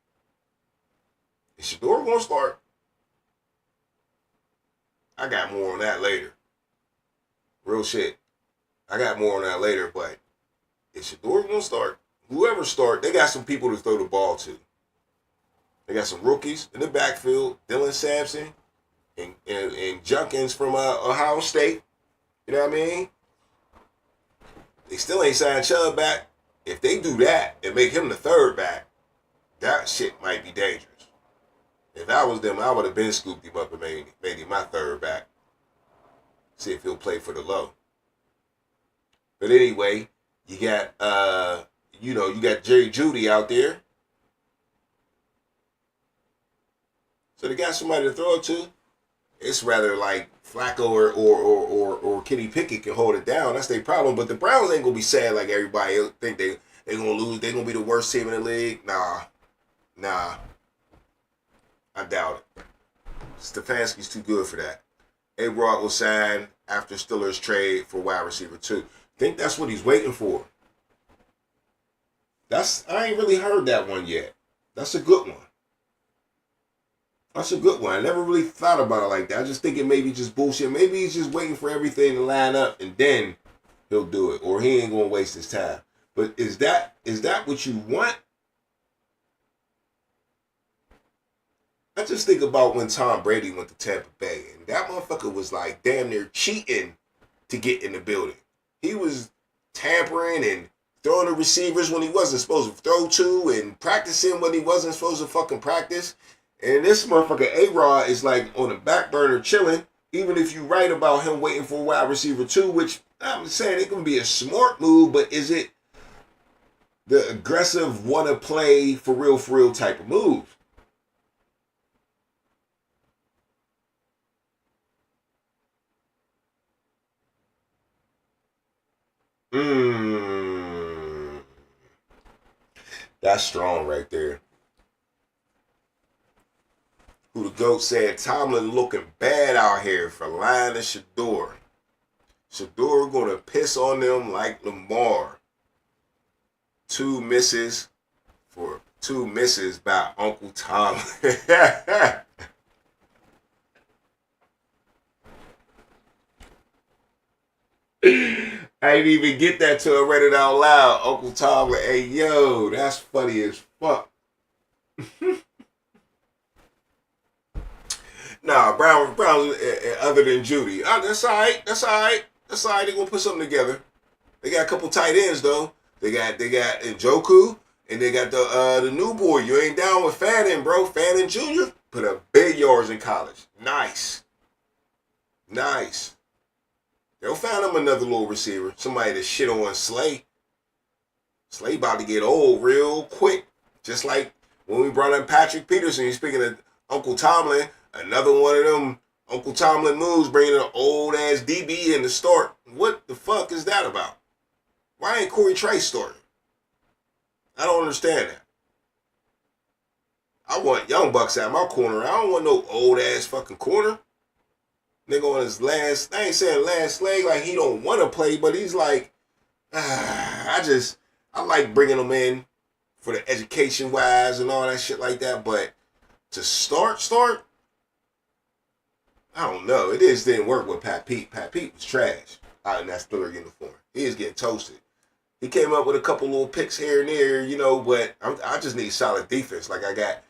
Is Shador going to start? I got more on that later. Real shit. I got more on that later, but is Shador going to start? Whoever start, they got some people to throw the ball to. They got some rookies in the backfield. Dylan Sampson and Junkins from Ohio State. You know what I mean? They still ain't signed Chubb back. If they do that and make him the third back, that shit might be dangerous. If I was them, I would have been scooped him up and made him my third back. See if he'll play for the low. But anyway, you got you got Jerry Jeudy out there. So they got somebody to throw it to. It's rather like Flacco or Kenny Pickett can hold it down. That's their problem. But the Browns ain't gonna be sad like everybody else think they gonna lose. They gonna be the worst team in the league. Nah. I doubt it. Stefanski's too good for that. A-Rod will sign after Steelers trade for wide receiver 2. Think that's what he's waiting for. I ain't really heard that one yet. That's a good one. I never really thought about it like that. I just think it may be just bullshit. Maybe he's just waiting for everything to line up and then he'll do it. Or he ain't gonna waste his time. But is that what you want? I just think about when Tom Brady went to Tampa Bay, and that motherfucker was like damn near cheating to get in the building. He was tampering and throwing the receivers when he wasn't supposed to throw to and practicing when he wasn't supposed to fucking practice. And this motherfucker A-Rod is like on the back burner chilling. Even if you write about him waiting for a wide receiver too, which I'm saying it can be a smart move, but is it the aggressive want to play for real type of move? That's strong right there. Who the GOAT said, Tomlin looking bad out here for lying to Shador. Shador gonna piss on them like Lamar. Two misses by Uncle Tomlin. I didn't even get that till I read it out loud. Uncle Tomlin, hey yo, that's funny as fuck. Nah, Brown, other than Judy. That's all right. That's all right. That's all right. They're going to put something together. They got a couple tight ends, though. They got Njoku, and they got the new boy. You ain't down with Fannin, bro. Fannin Jr. put up big yards in college. Nice. They'll find him another little receiver. Somebody to shit on Slay. Slay about to get old real quick. Just like when we brought in Patrick Peterson. You're speaking of Uncle Tomlin. Another one of them Uncle Tomlin moves, bringing an old-ass DB in to start. What the fuck is that about? Why ain't Corey Trice starting? I don't understand that. I want Young Bucks at my corner. I don't want no old-ass fucking corner. Nigga on his last, I ain't saying last leg, like he don't want to play, but he's like, I like bringing him in for the education-wise and all that shit like that, but to start, I don't know. It just didn't work with Pat Pete. Pat Pete was trash out in that Steeler uniform. He was getting toasted. He came up with a couple little picks here and there, you know, but I just need solid defense. Like I got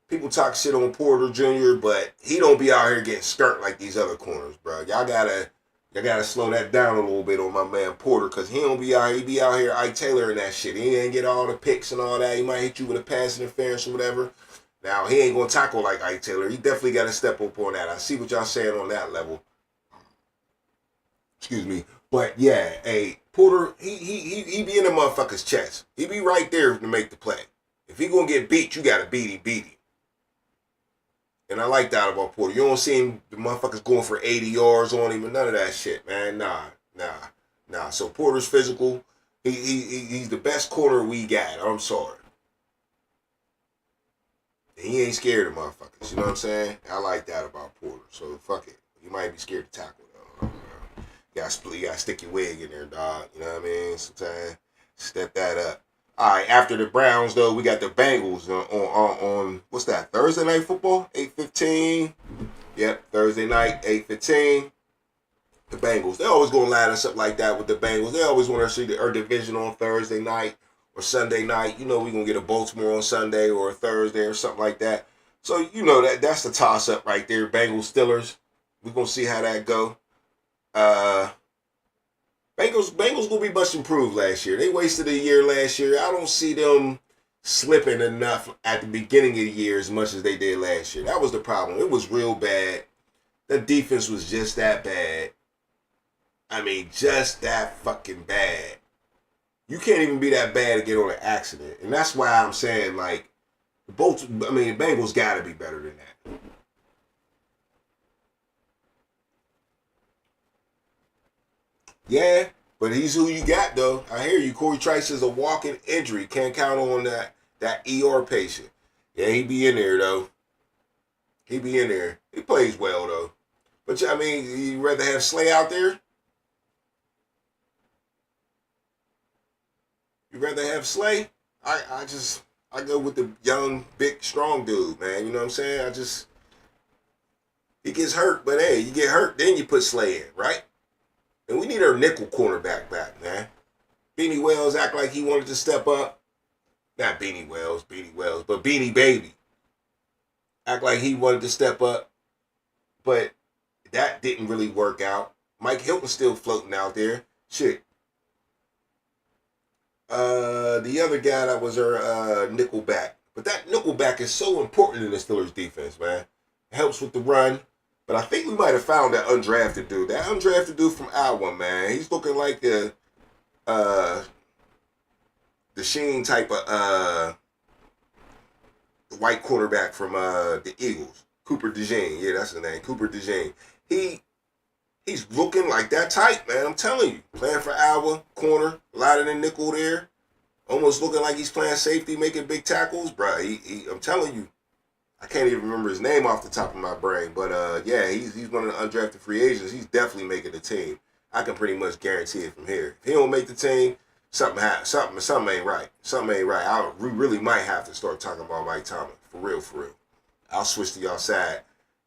people talk shit on Porter Jr., but he don't be out here getting skirt like these other corners, bro. Y'all gotta slow that down a little bit on my man Porter, because he don't be out here. He be out here Ike Taylor and that shit. He ain't get all the picks and all that. He might hit you with a pass interference or whatever. Now, he ain't going to tackle like Ike Taylor. He definitely got to step up on that. I see what y'all saying on that level. Excuse me. But, yeah, hey, Porter, he be in the motherfucker's chest. He be right there to make the play. If he going to get beat, you got to beat him. And I like that about Porter. You don't see him, the motherfuckers going for 80 yards on him and none of that shit, man. Nah. So, Porter's physical. He's the best corner we got. I'm sorry. He ain't scared of motherfuckers. You know what I'm saying? I like that about Porter. So fuck it. You might be scared to tackle though. You gotta stick your wig in there, dog. You know what I mean? Sometimes step that up. All right. After the Browns though, we got the Bengals on what's that? Thursday night football, 8:15. Yep, Thursday night, 8:15. The Bengals. They always gonna line us up like that with the Bengals. They always want to see our division on Thursday night or Sunday night. You know we're going to get a Baltimore on Sunday or a Thursday or something like that. So, you know, that's the toss-up right there. Bengals, Steelers. We're going to see how that go. Bengals going to be much improved last year. They wasted a year last year. I don't see them slipping enough at the beginning of the year as much as they did last year. That was the problem. It was real bad. The defense was just that bad. I mean, just that fucking bad. You can't even be that bad to get on an accident. And that's why I'm saying, like, the Bengals got to be better than that. Yeah, but he's who you got, though. I hear you. Corey Trice is a walking injury. Can't count on that ER patient. Yeah, he be in there, though. He be in there. He plays well, though. But, I mean, you'd rather have Slay out there? You'd rather have Slay? I go with the young, big, strong dude, man. You know what I'm saying? He gets hurt, but hey, you get hurt, then you put Slay in, right? And we need our nickel cornerback back, man. Beanie Wells act like he wanted to step up. Not Beanie Wells, but Beanie Baby. Act like he wanted to step up. But that didn't really work out. Mike Hilton's still floating out there. Shit. The other guy that was our nickel back, But that nickelback is so important in the Steelers defense, man. It helps with the run. But I think we might have found that undrafted dude. That undrafted dude from Iowa, man. He's looking like the Sheen type of the white quarterback from the Eagles. Cooper DeJean. Yeah, that's his name. Cooper DeJean. He's looking like that type, man. I'm telling you. Playing for Iowa, corner, a lot of the nickel there. Almost looking like he's playing safety, making big tackles. Bruh, I'm telling you. I can't even remember his name off the top of my brain. But, yeah, he's one of the undrafted free agents. He's definitely making the team. I can pretty much guarantee it from here. If he don't make the team, something ain't right. Something ain't right. We really might have to start talking about Mike Tomlin. For real, for real. I'll switch to y'all side.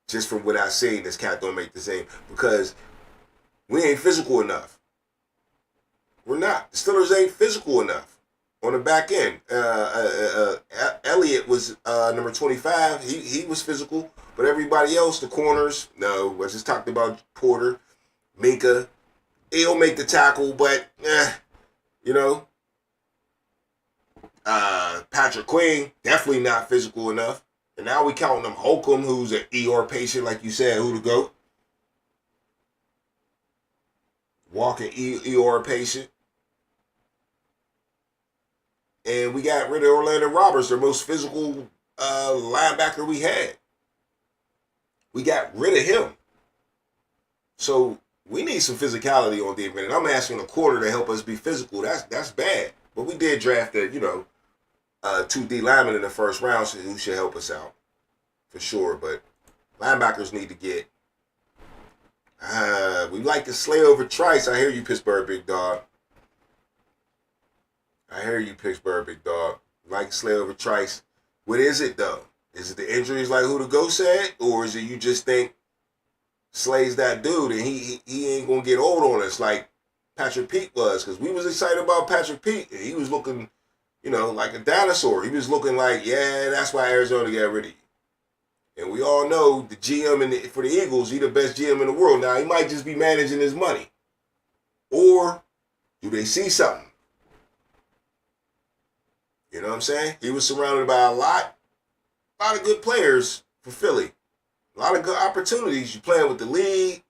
Just from what I've seen, this cat don't make the team. Because we ain't physical enough. We're not. The Steelers ain't physical enough. On the back end, Elliott was number 25. He was physical, but everybody else, the corners, no. I just talked about Porter, Minka. He'll make the tackle, but you know, Patrick Queen definitely not physical enough. And now we counting them Holcomb, who's an ER patient, like you said, who to go. Walking ER patient. And we got rid of Orlando Roberts, their most physical linebacker we had. We got rid of him. So we need some physicality on defense. And I'm asking a quarter to help us be physical. That's bad. But we did draft two D linemen in the first round who should help us out. For sure. But linebackers need to get. We like to slay over Trice. I hear you, Pittsburgh big dog. I hear you, Pittsburgh big dog. Like slay over Trice. What is it though? Is it the injuries like who the ghost said? Or is it you just think Slay's that dude and he ain't gonna get old on us like Patrick Peake was? Because we was excited about Patrick Peake and he was looking, like a dinosaur. He was looking like, yeah, that's why Arizona got rid of you. And we all know the GM for the Eagles, he the best GM in the world. Now he might just be managing his money. Or do they see something? You know what I'm saying? He was surrounded by a lot of good players for Philly. A lot of good opportunities. You playing with the league.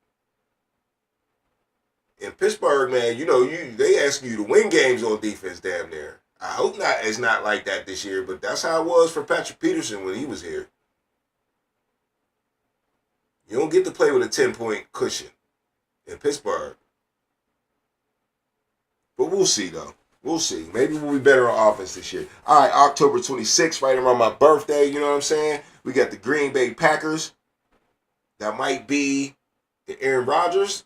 In Pittsburgh, man, they ask you to win games on defense damn near. I hope not. It's not like that this year, but that's how it was for Patrick Peterson when he was here. You don't get to play with a 10-point cushion in Pittsburgh. But we'll see, though. We'll see. Maybe we'll be better on offense this year. All right, October 26th, right around my birthday, you know what I'm saying? We got the Green Bay Packers. That might be the Aaron Rodgers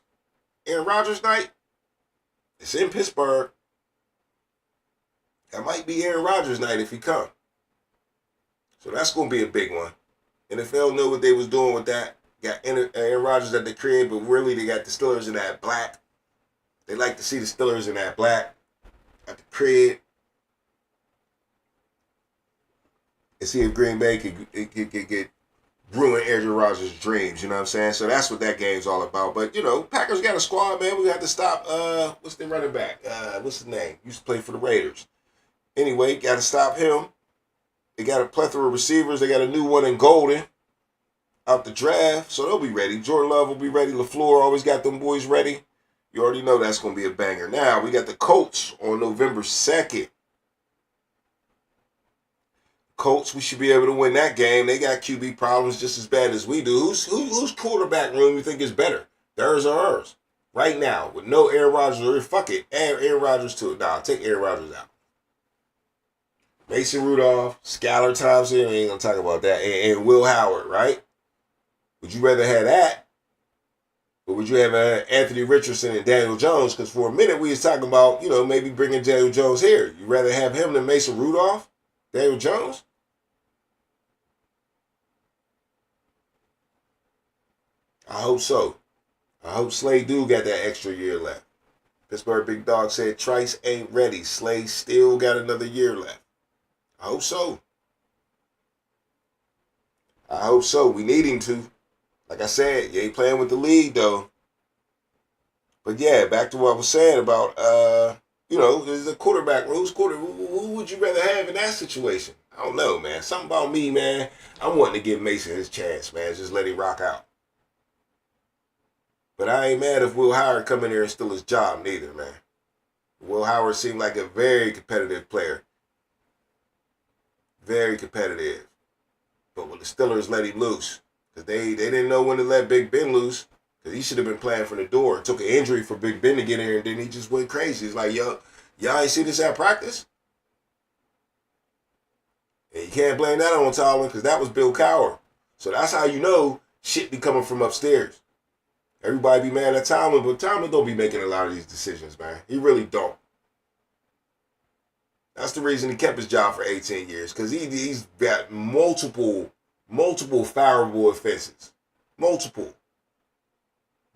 night. It's in Pittsburgh. That might be Aaron Rodgers night if he come. So that's going to be a big one. NFL knew what they was doing with that. Got Aaron Rodgers at the crib, but really they got the Steelers in that black. They like to see the Steelers in that black. At the crib, and see if Green Bay could get ruin Aaron Rodgers' dreams. You know what I'm saying? So that's what that game's all about. But Packers got a squad, man. We got to stop. What's the running back? What's his name? Used to play for the Raiders. Anyway, got to stop him. They got a plethora of receivers. They got a new one in Golden out the draft, so they'll be ready. Jordan Love will be ready. LaFleur always got them boys ready. You already know that's going to be a banger. Now, we got the Colts on November 2nd. Colts, we should be able to win that game. They got QB problems just as bad as we do. Whose quarterback room you think is better? Theirs or ours? Right now, with no Aaron Rodgers, or fuck it, add Aaron Rodgers to it. Nah, take Aaron Rodgers out. Mason Rudolph, Skylar Thompson, we ain't going to talk about that, and Will Howard, right? Would you rather have that? Or would you have Anthony Richardson and Daniel Jones? Because for a minute we was talking about, maybe bringing Daniel Jones here. You rather have him than Mason Rudolph? Daniel Jones? I hope so. I hope Slay do got that extra year left. Pittsburgh Big Dog said Trice ain't ready. Slay still got another year left. I hope so. I hope so. We need him to. Like I said, you ain't playing with the league, though. But yeah, back to what I was saying about, the quarterback. Who would you rather have in that situation? I don't know, man. Something about me, man. I'm wanting to give Mason his chance, man. Just let him rock out. But I ain't mad if Will Howard come in here and steal his job, neither, man. Will Howard seemed like a very competitive player. Very competitive. But when the Steelers let him loose, because they didn't know when to let Big Ben loose, because he should have been playing from the door. It took an injury for Big Ben to get in here, and then he just went crazy. It's like, yo, y'all ain't see this at practice? And you can't blame that on Tomlin, because that was Bill Cowher. So that's how you know shit be coming from upstairs. Everybody be mad at Tomlin, but Tomlin don't be making a lot of these decisions, man. He really don't. That's the reason he kept his job for 18 years, because he's got multiple fireable offenses. Multiple.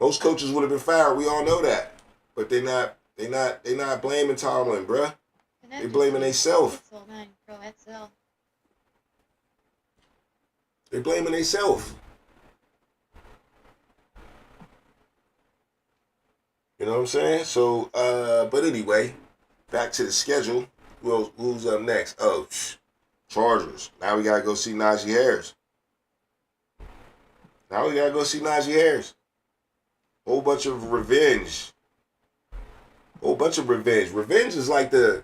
Most coaches would have been fired. We all know that, but they're not blaming Tomlin, bruh. They blaming themselves. They blaming themselves. You know what I'm saying? So, but anyway, back to the schedule. Who's up next? Oh, Chargers. Now we gotta go see Najee Harris. Whole bunch of revenge. Revenge is like the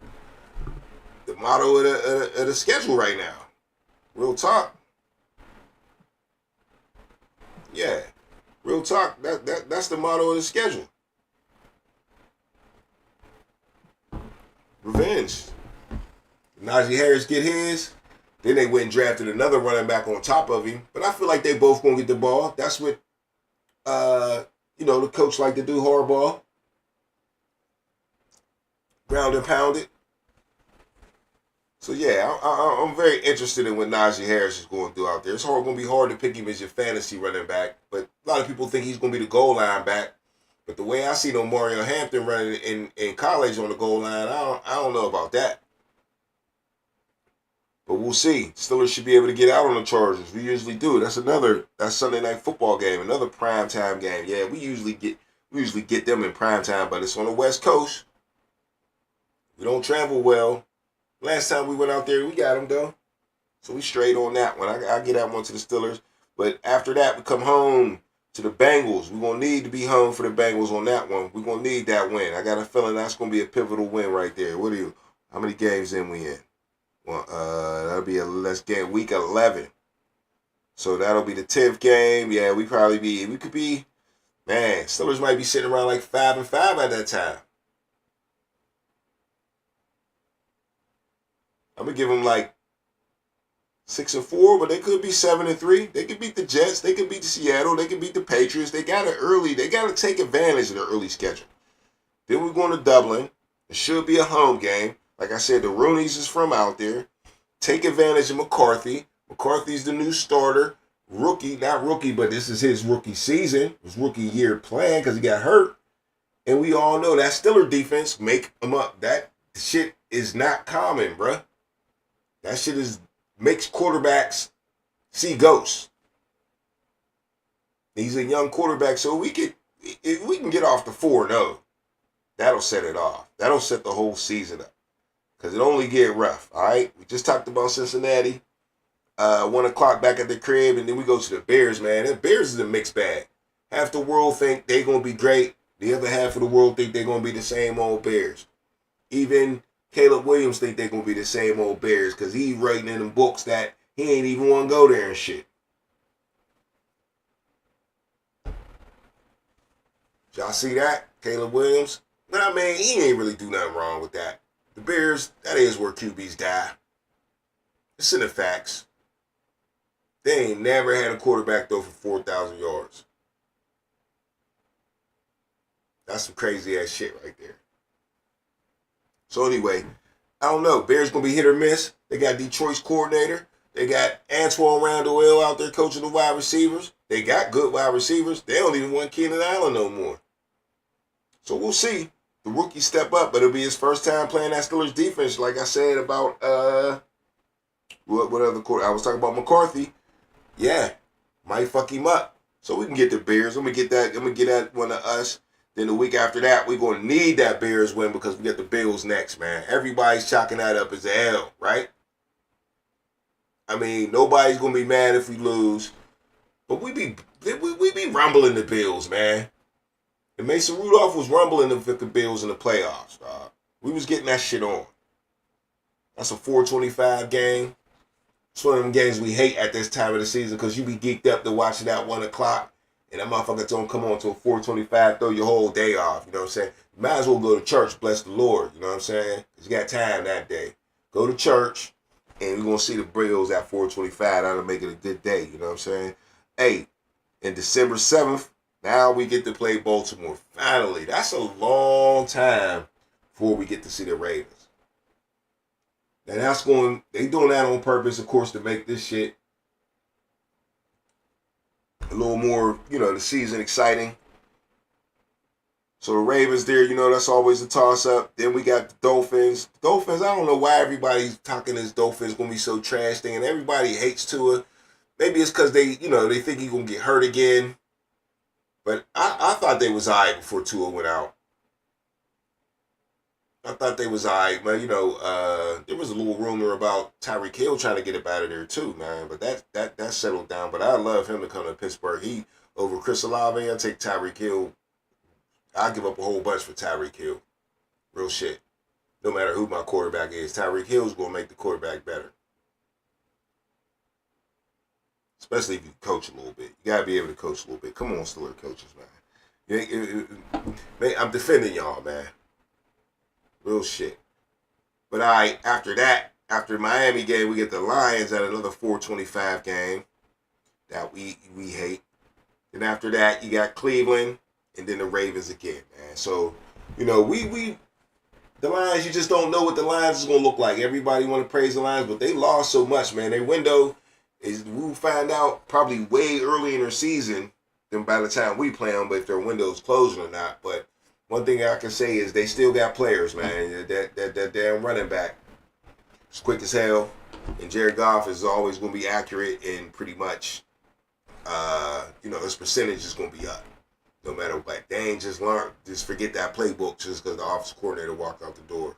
motto of the schedule right now. Real talk. Yeah. Real talk. That's the motto of the schedule. Revenge. Najee Harris get his. Then they went and drafted another running back on top of him. But I feel like they both gonna get the ball. That's what the coach like to do, Harbaugh. Ground and pound it. So yeah, I'm very interested in what Najee Harris is going to do out there. It's going to be hard to pick him as your fantasy running back, but a lot of people think he's going to be the goal line back. But the way I see Mario Hampton running in college on the goal line, I don't know about that. But we'll see. Steelers should be able to get out on the Chargers. We usually do. That's Sunday night football game, another primetime game. Yeah, we usually get them in primetime, but it's on the West Coast. We don't travel well. Last time we went out there, we got them though. So we straight on that one. I get that one to the Steelers. But after that, we come home to the Bengals. We're going to need to be home for the Bengals on that one. We're going to need that win. I got a feeling that's going to be a pivotal win right there. How many games in we in? Well, that'll be week 11. So that'll be the 10th game. Yeah, we could be, Steelers might be sitting around like 5-5 at that time. I'm going to give them like 6-4, but they could be 7-3. They could beat the Jets. They could beat the Seattle. They could beat the Patriots. They got it early. They got to take advantage of the early schedule. Then we're going to Dublin. It should be a home game. Like I said, the Rooneys is from out there. Take advantage of McCarthy. McCarthy's the new starter. Not rookie, but this is his rookie season. His rookie year plan because he got hurt. And we all know that Steeler defense make him up. That shit is not common, bruh. That shit makes quarterbacks see ghosts. He's a young quarterback, so if we can get off the 4-0, that'll set it off. That'll set the whole season up. Because it only get rough, all right? We just talked about Cincinnati. 1 o'clock back at the crib, and then we go to the Bears, man. The Bears is a mixed bag. Half the world think they're going to be great. The other half of the world think they're going to be the same old Bears. Even Caleb Williams think they're going to be the same old Bears because he's writing in them books that he ain't even want to go there and shit. Y'all see that? Caleb Williams? But I mean, he ain't really do nothing wrong with that. The Bears, that is where QBs die. It's in the facts. They ain't never had a quarterback throw for 4,000 yards. That's some crazy ass shit right there. So anyway, I don't know. Bears going to be hit or miss. They got Detroit's coordinator. They got Antoine Randall out there coaching the wide receivers. They got good wide receivers. They don't even want Keenan Allen no more. So we'll see. The rookie step up, but it'll be his first time playing that Steelers defense. Like I said about what other quarter? I was talking about McCarthy. Yeah, might fuck him up. So we can get the Bears. I'm gonna get that one to us. Then the week after that, we're gonna need that Bears win because we got the Bills next, man. Everybody's chalking that up as a L, right? I mean, nobody's gonna be mad if we lose, but we be rumbling the Bills, man. And Mason Rudolph was rumbling the Bills in the playoffs, dog. We was getting that shit on. That's a 425 game. It's one of them games we hate at this time of the season because you be geeked up to watch it at 1 o'clock and that motherfucker don't come on till 425, throw your whole day off, you know what I'm saying? You might as well go to church, bless the Lord, you know what I'm saying? Because you got time that day. Go to church and we're going to see the Bills at 425. That'll make it a good day, you know what I'm saying? Hey, in December 7th, now we get to play Baltimore. Finally, that's a long time before we get to see the Ravens. And they doing that on purpose, of course, to make this shit a little more, the season exciting. So the Ravens there, that's always a toss-up. Then we got the Dolphins. Dolphins, I don't know why everybody's talking this Dolphins going to be so trash thing, and everybody hates Tua. Maybe it's because they think he's going to get hurt again. But I thought they was all right before Tua went out. I thought they was all right, man. There was a little rumor about Tyreek Hill trying to get up out of there too, man. But that settled down. But I love him to come to Pittsburgh. Over Chris Olave, I take Tyreek Hill. I'll give up a whole bunch for Tyreek Hill. Real shit. No matter who my quarterback is, Tyreek Hill's going to make the quarterback better. Especially if you coach a little bit. You got to be able to coach a little bit. Come on, Steelers coaches, man. I'm defending y'all, man. Real shit. But after Miami game, we get the Lions at another 425 game that we hate. Then after that, you got Cleveland and then the Ravens again, man. So, the Lions, you just don't know what the Lions is going to look like. Everybody want to praise the Lions, but they lost so much, man. Their window we'll find out probably way early in their season than by the time we play them, but if their window's closing or not. But one thing I can say is they still got players, man. That damn running back is quick as hell. And Jared Goff is always going to be accurate and pretty much, his percentage is going to be up. No matter what. They ain't just forget that playbook just because the offensive coordinator walked out the door.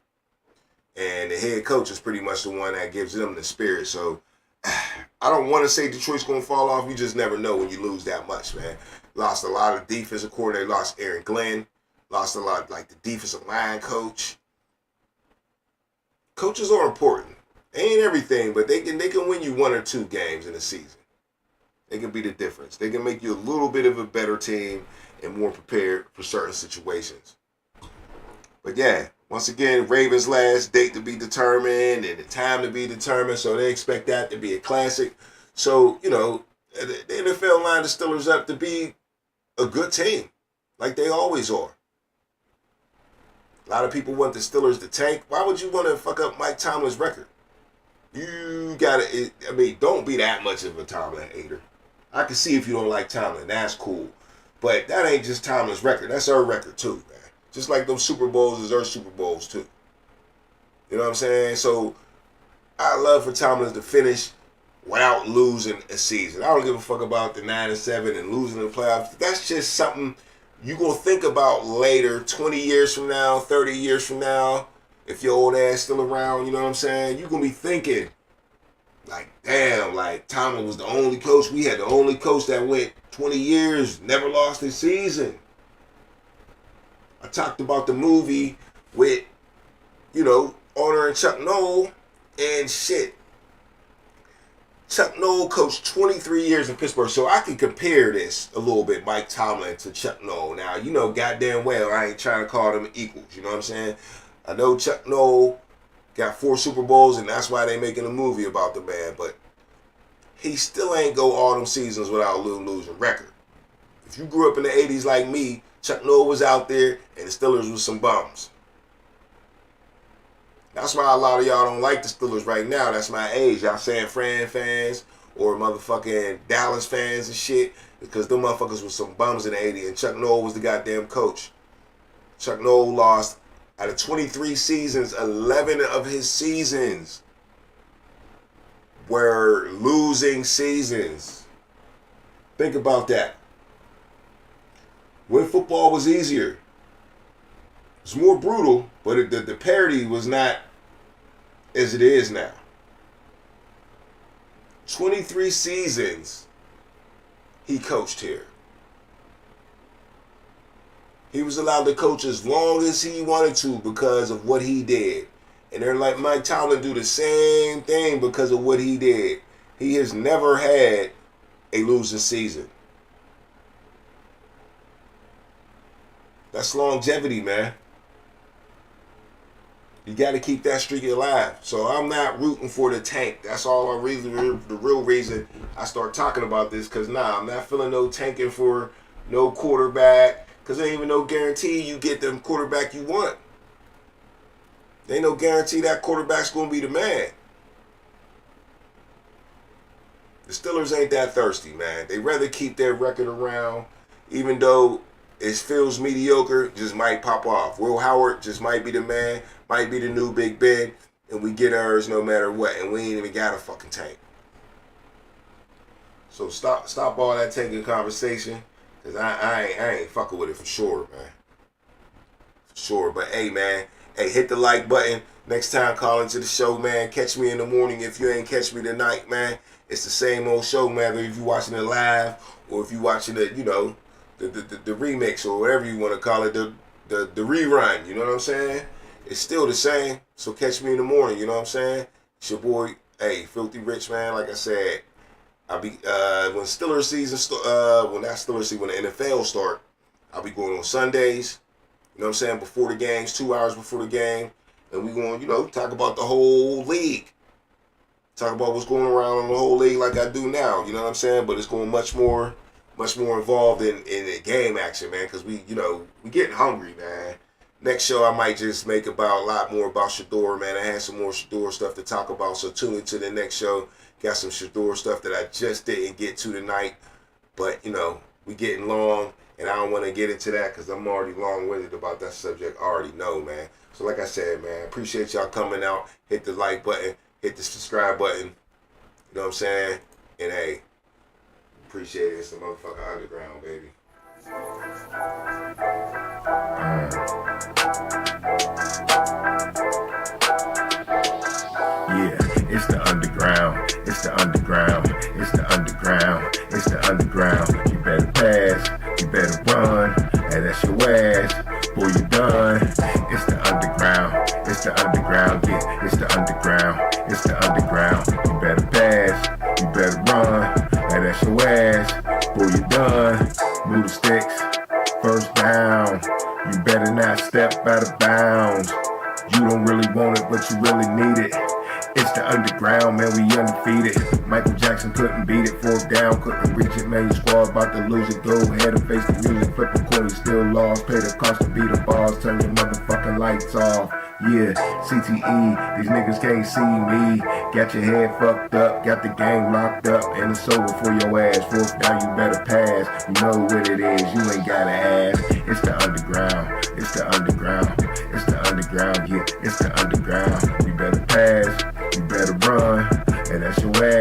And the head coach is pretty much the one that gives them the spirit. So I don't want to say Detroit's going to fall off. You just never know when you lose that much, man. Lost a lot of defensive coordinator. Lost Aaron Glenn. Lost a lot, like the defensive line coach. Coaches are important. They ain't everything, but they can win you 1 or 2 games in a season. They can be the difference. They can make you a little bit of a better team and more prepared for certain situations. But yeah, once again, Ravens last date to be determined and the time to be determined, so they expect that to be a classic. So, the NFL lined the Steelers up to be a good team, like they always are. A lot of people want the Steelers to tank. Why would you want to fuck up Mike Tomlin's record? You gotta, don't be that much of a Tomlin hater. I can see if you don't like Tomlin, that's cool. But that ain't just Tomlin's record, that's our record too, man. Just like those Super Bowls is our Super Bowls too. You know what I'm saying? So, I love for Tomlin to finish without losing a season. I don't give a fuck about the 9-7 and losing the playoffs. That's just something you're going to think about later, 20 years from now, 30 years from now, if your old ass still around, you know what I'm saying? You're going to be thinking, like, damn, like, Tomlin was the only coach. We had the only coach that went 20 years, never lost a season. I talked about the movie with, Owner and Chuck Noll, and shit. Chuck Noll coached 23 years in Pittsburgh, so I can compare this a little bit, Mike Tomlin to Chuck Noll. Now, goddamn well, I ain't trying to call them equals, you know what I'm saying? I know Chuck Noll got 4 Super Bowls, and that's why they making a movie about the man, but he still ain't go all them seasons without a losing record. If you grew up in the 80s like me, Chuck Noll was out there, and the Steelers was some bums. That's why a lot of y'all don't like the Steelers right now. That's my age. Y'all San Fran fans or motherfucking Dallas fans and shit. Because them motherfuckers was some bums in the 80s. And Chuck Noll was the goddamn coach. Chuck Noll lost, out of 23 seasons, 11 of his seasons were losing seasons. Think about that. When football was easier. It's more brutal, but the parity was not as it is now. 23 seasons he coached here. He was allowed to coach as long as he wanted to because of what he did. And they're like Mike Tomlin do the same thing because of what he did. He has never had a losing season. That's longevity, man. You got to keep that streak alive. So I'm not rooting for the tank. That's all the real reason I start talking about this. Because I'm not feeling no tanking for no quarterback. Because there ain't even no guarantee you get the quarterback you want. There ain't no guarantee that quarterback's going to be the man. The Steelers ain't that thirsty, man. They rather keep their record around, even though it feels mediocre, just might pop off. Will Howard just might be the man, might be the new Big Ben, and we get ours no matter what, and we ain't even got a fucking tank. So stop all that tanking conversation, because I ain't fucking with it for sure, man. For sure. But hey, man, hit the like button. Next time, call into the show, man. Catch me in the morning if you ain't catch me tonight, man. It's the same old show, man. Whether if you watching it live or if you watching it, the remix or whatever you want to call it, the rerun. You know what I'm saying? It's still the same. So catch me in the morning. You know what I'm saying? It's your boy, Filthy Rich, man. Like I said, I'll be when Steelers season when the NFL start, I'll be going on Sundays. You know what I'm saying? Before the games, 2 hours before the game, and we going talk about the whole league. Talk about what's going around in the whole league like I do now. You know what I'm saying? But it's going much more involved in the game action, man. Because we getting hungry, man. Next show I might just make a lot more about Shador, man. I had some more Shador stuff to talk about, so tune into the next show. Got some Shador stuff that I just didn't get to tonight, but we getting long, and I don't want to get into that because I'm already long-winded about that subject. I already know, man. So like I said, man, appreciate y'all coming out. Hit the like button, hit the subscribe button. You know what I'm saying? And hey, appreciate it. It's the motherfucking underground, baby. Yeah, it's the underground. It's the underground. It's the underground. It's the underground. You better pass. You better run. And that's your ass. Boy, you done. It's the underground. It's the underground. Yeah, it's the underground. It's the underground. You better pass. You better run. And that's your ass. Boy, you done. Move the sticks. First down. You better not step out of bounds. You don't really want it, but you really need it. It's the underground, man, we undefeated. Michael Jackson couldn't beat it, fourth down, couldn't reach it, man, your squad about to lose it. Go ahead and face the music, flip a coin, still lost. Pay the cost to beat the balls, turn your motherfucking lights off. Yeah, CTE, these niggas can't see me. Got your head fucked up, got the game locked up, and it's over for your ass. Fourth down, you better pass. You know what it is, you ain't gotta ask. It's the underground, it's the underground, it's the underground, yeah, it's the underground. You better pass, you better run, and that's your ass.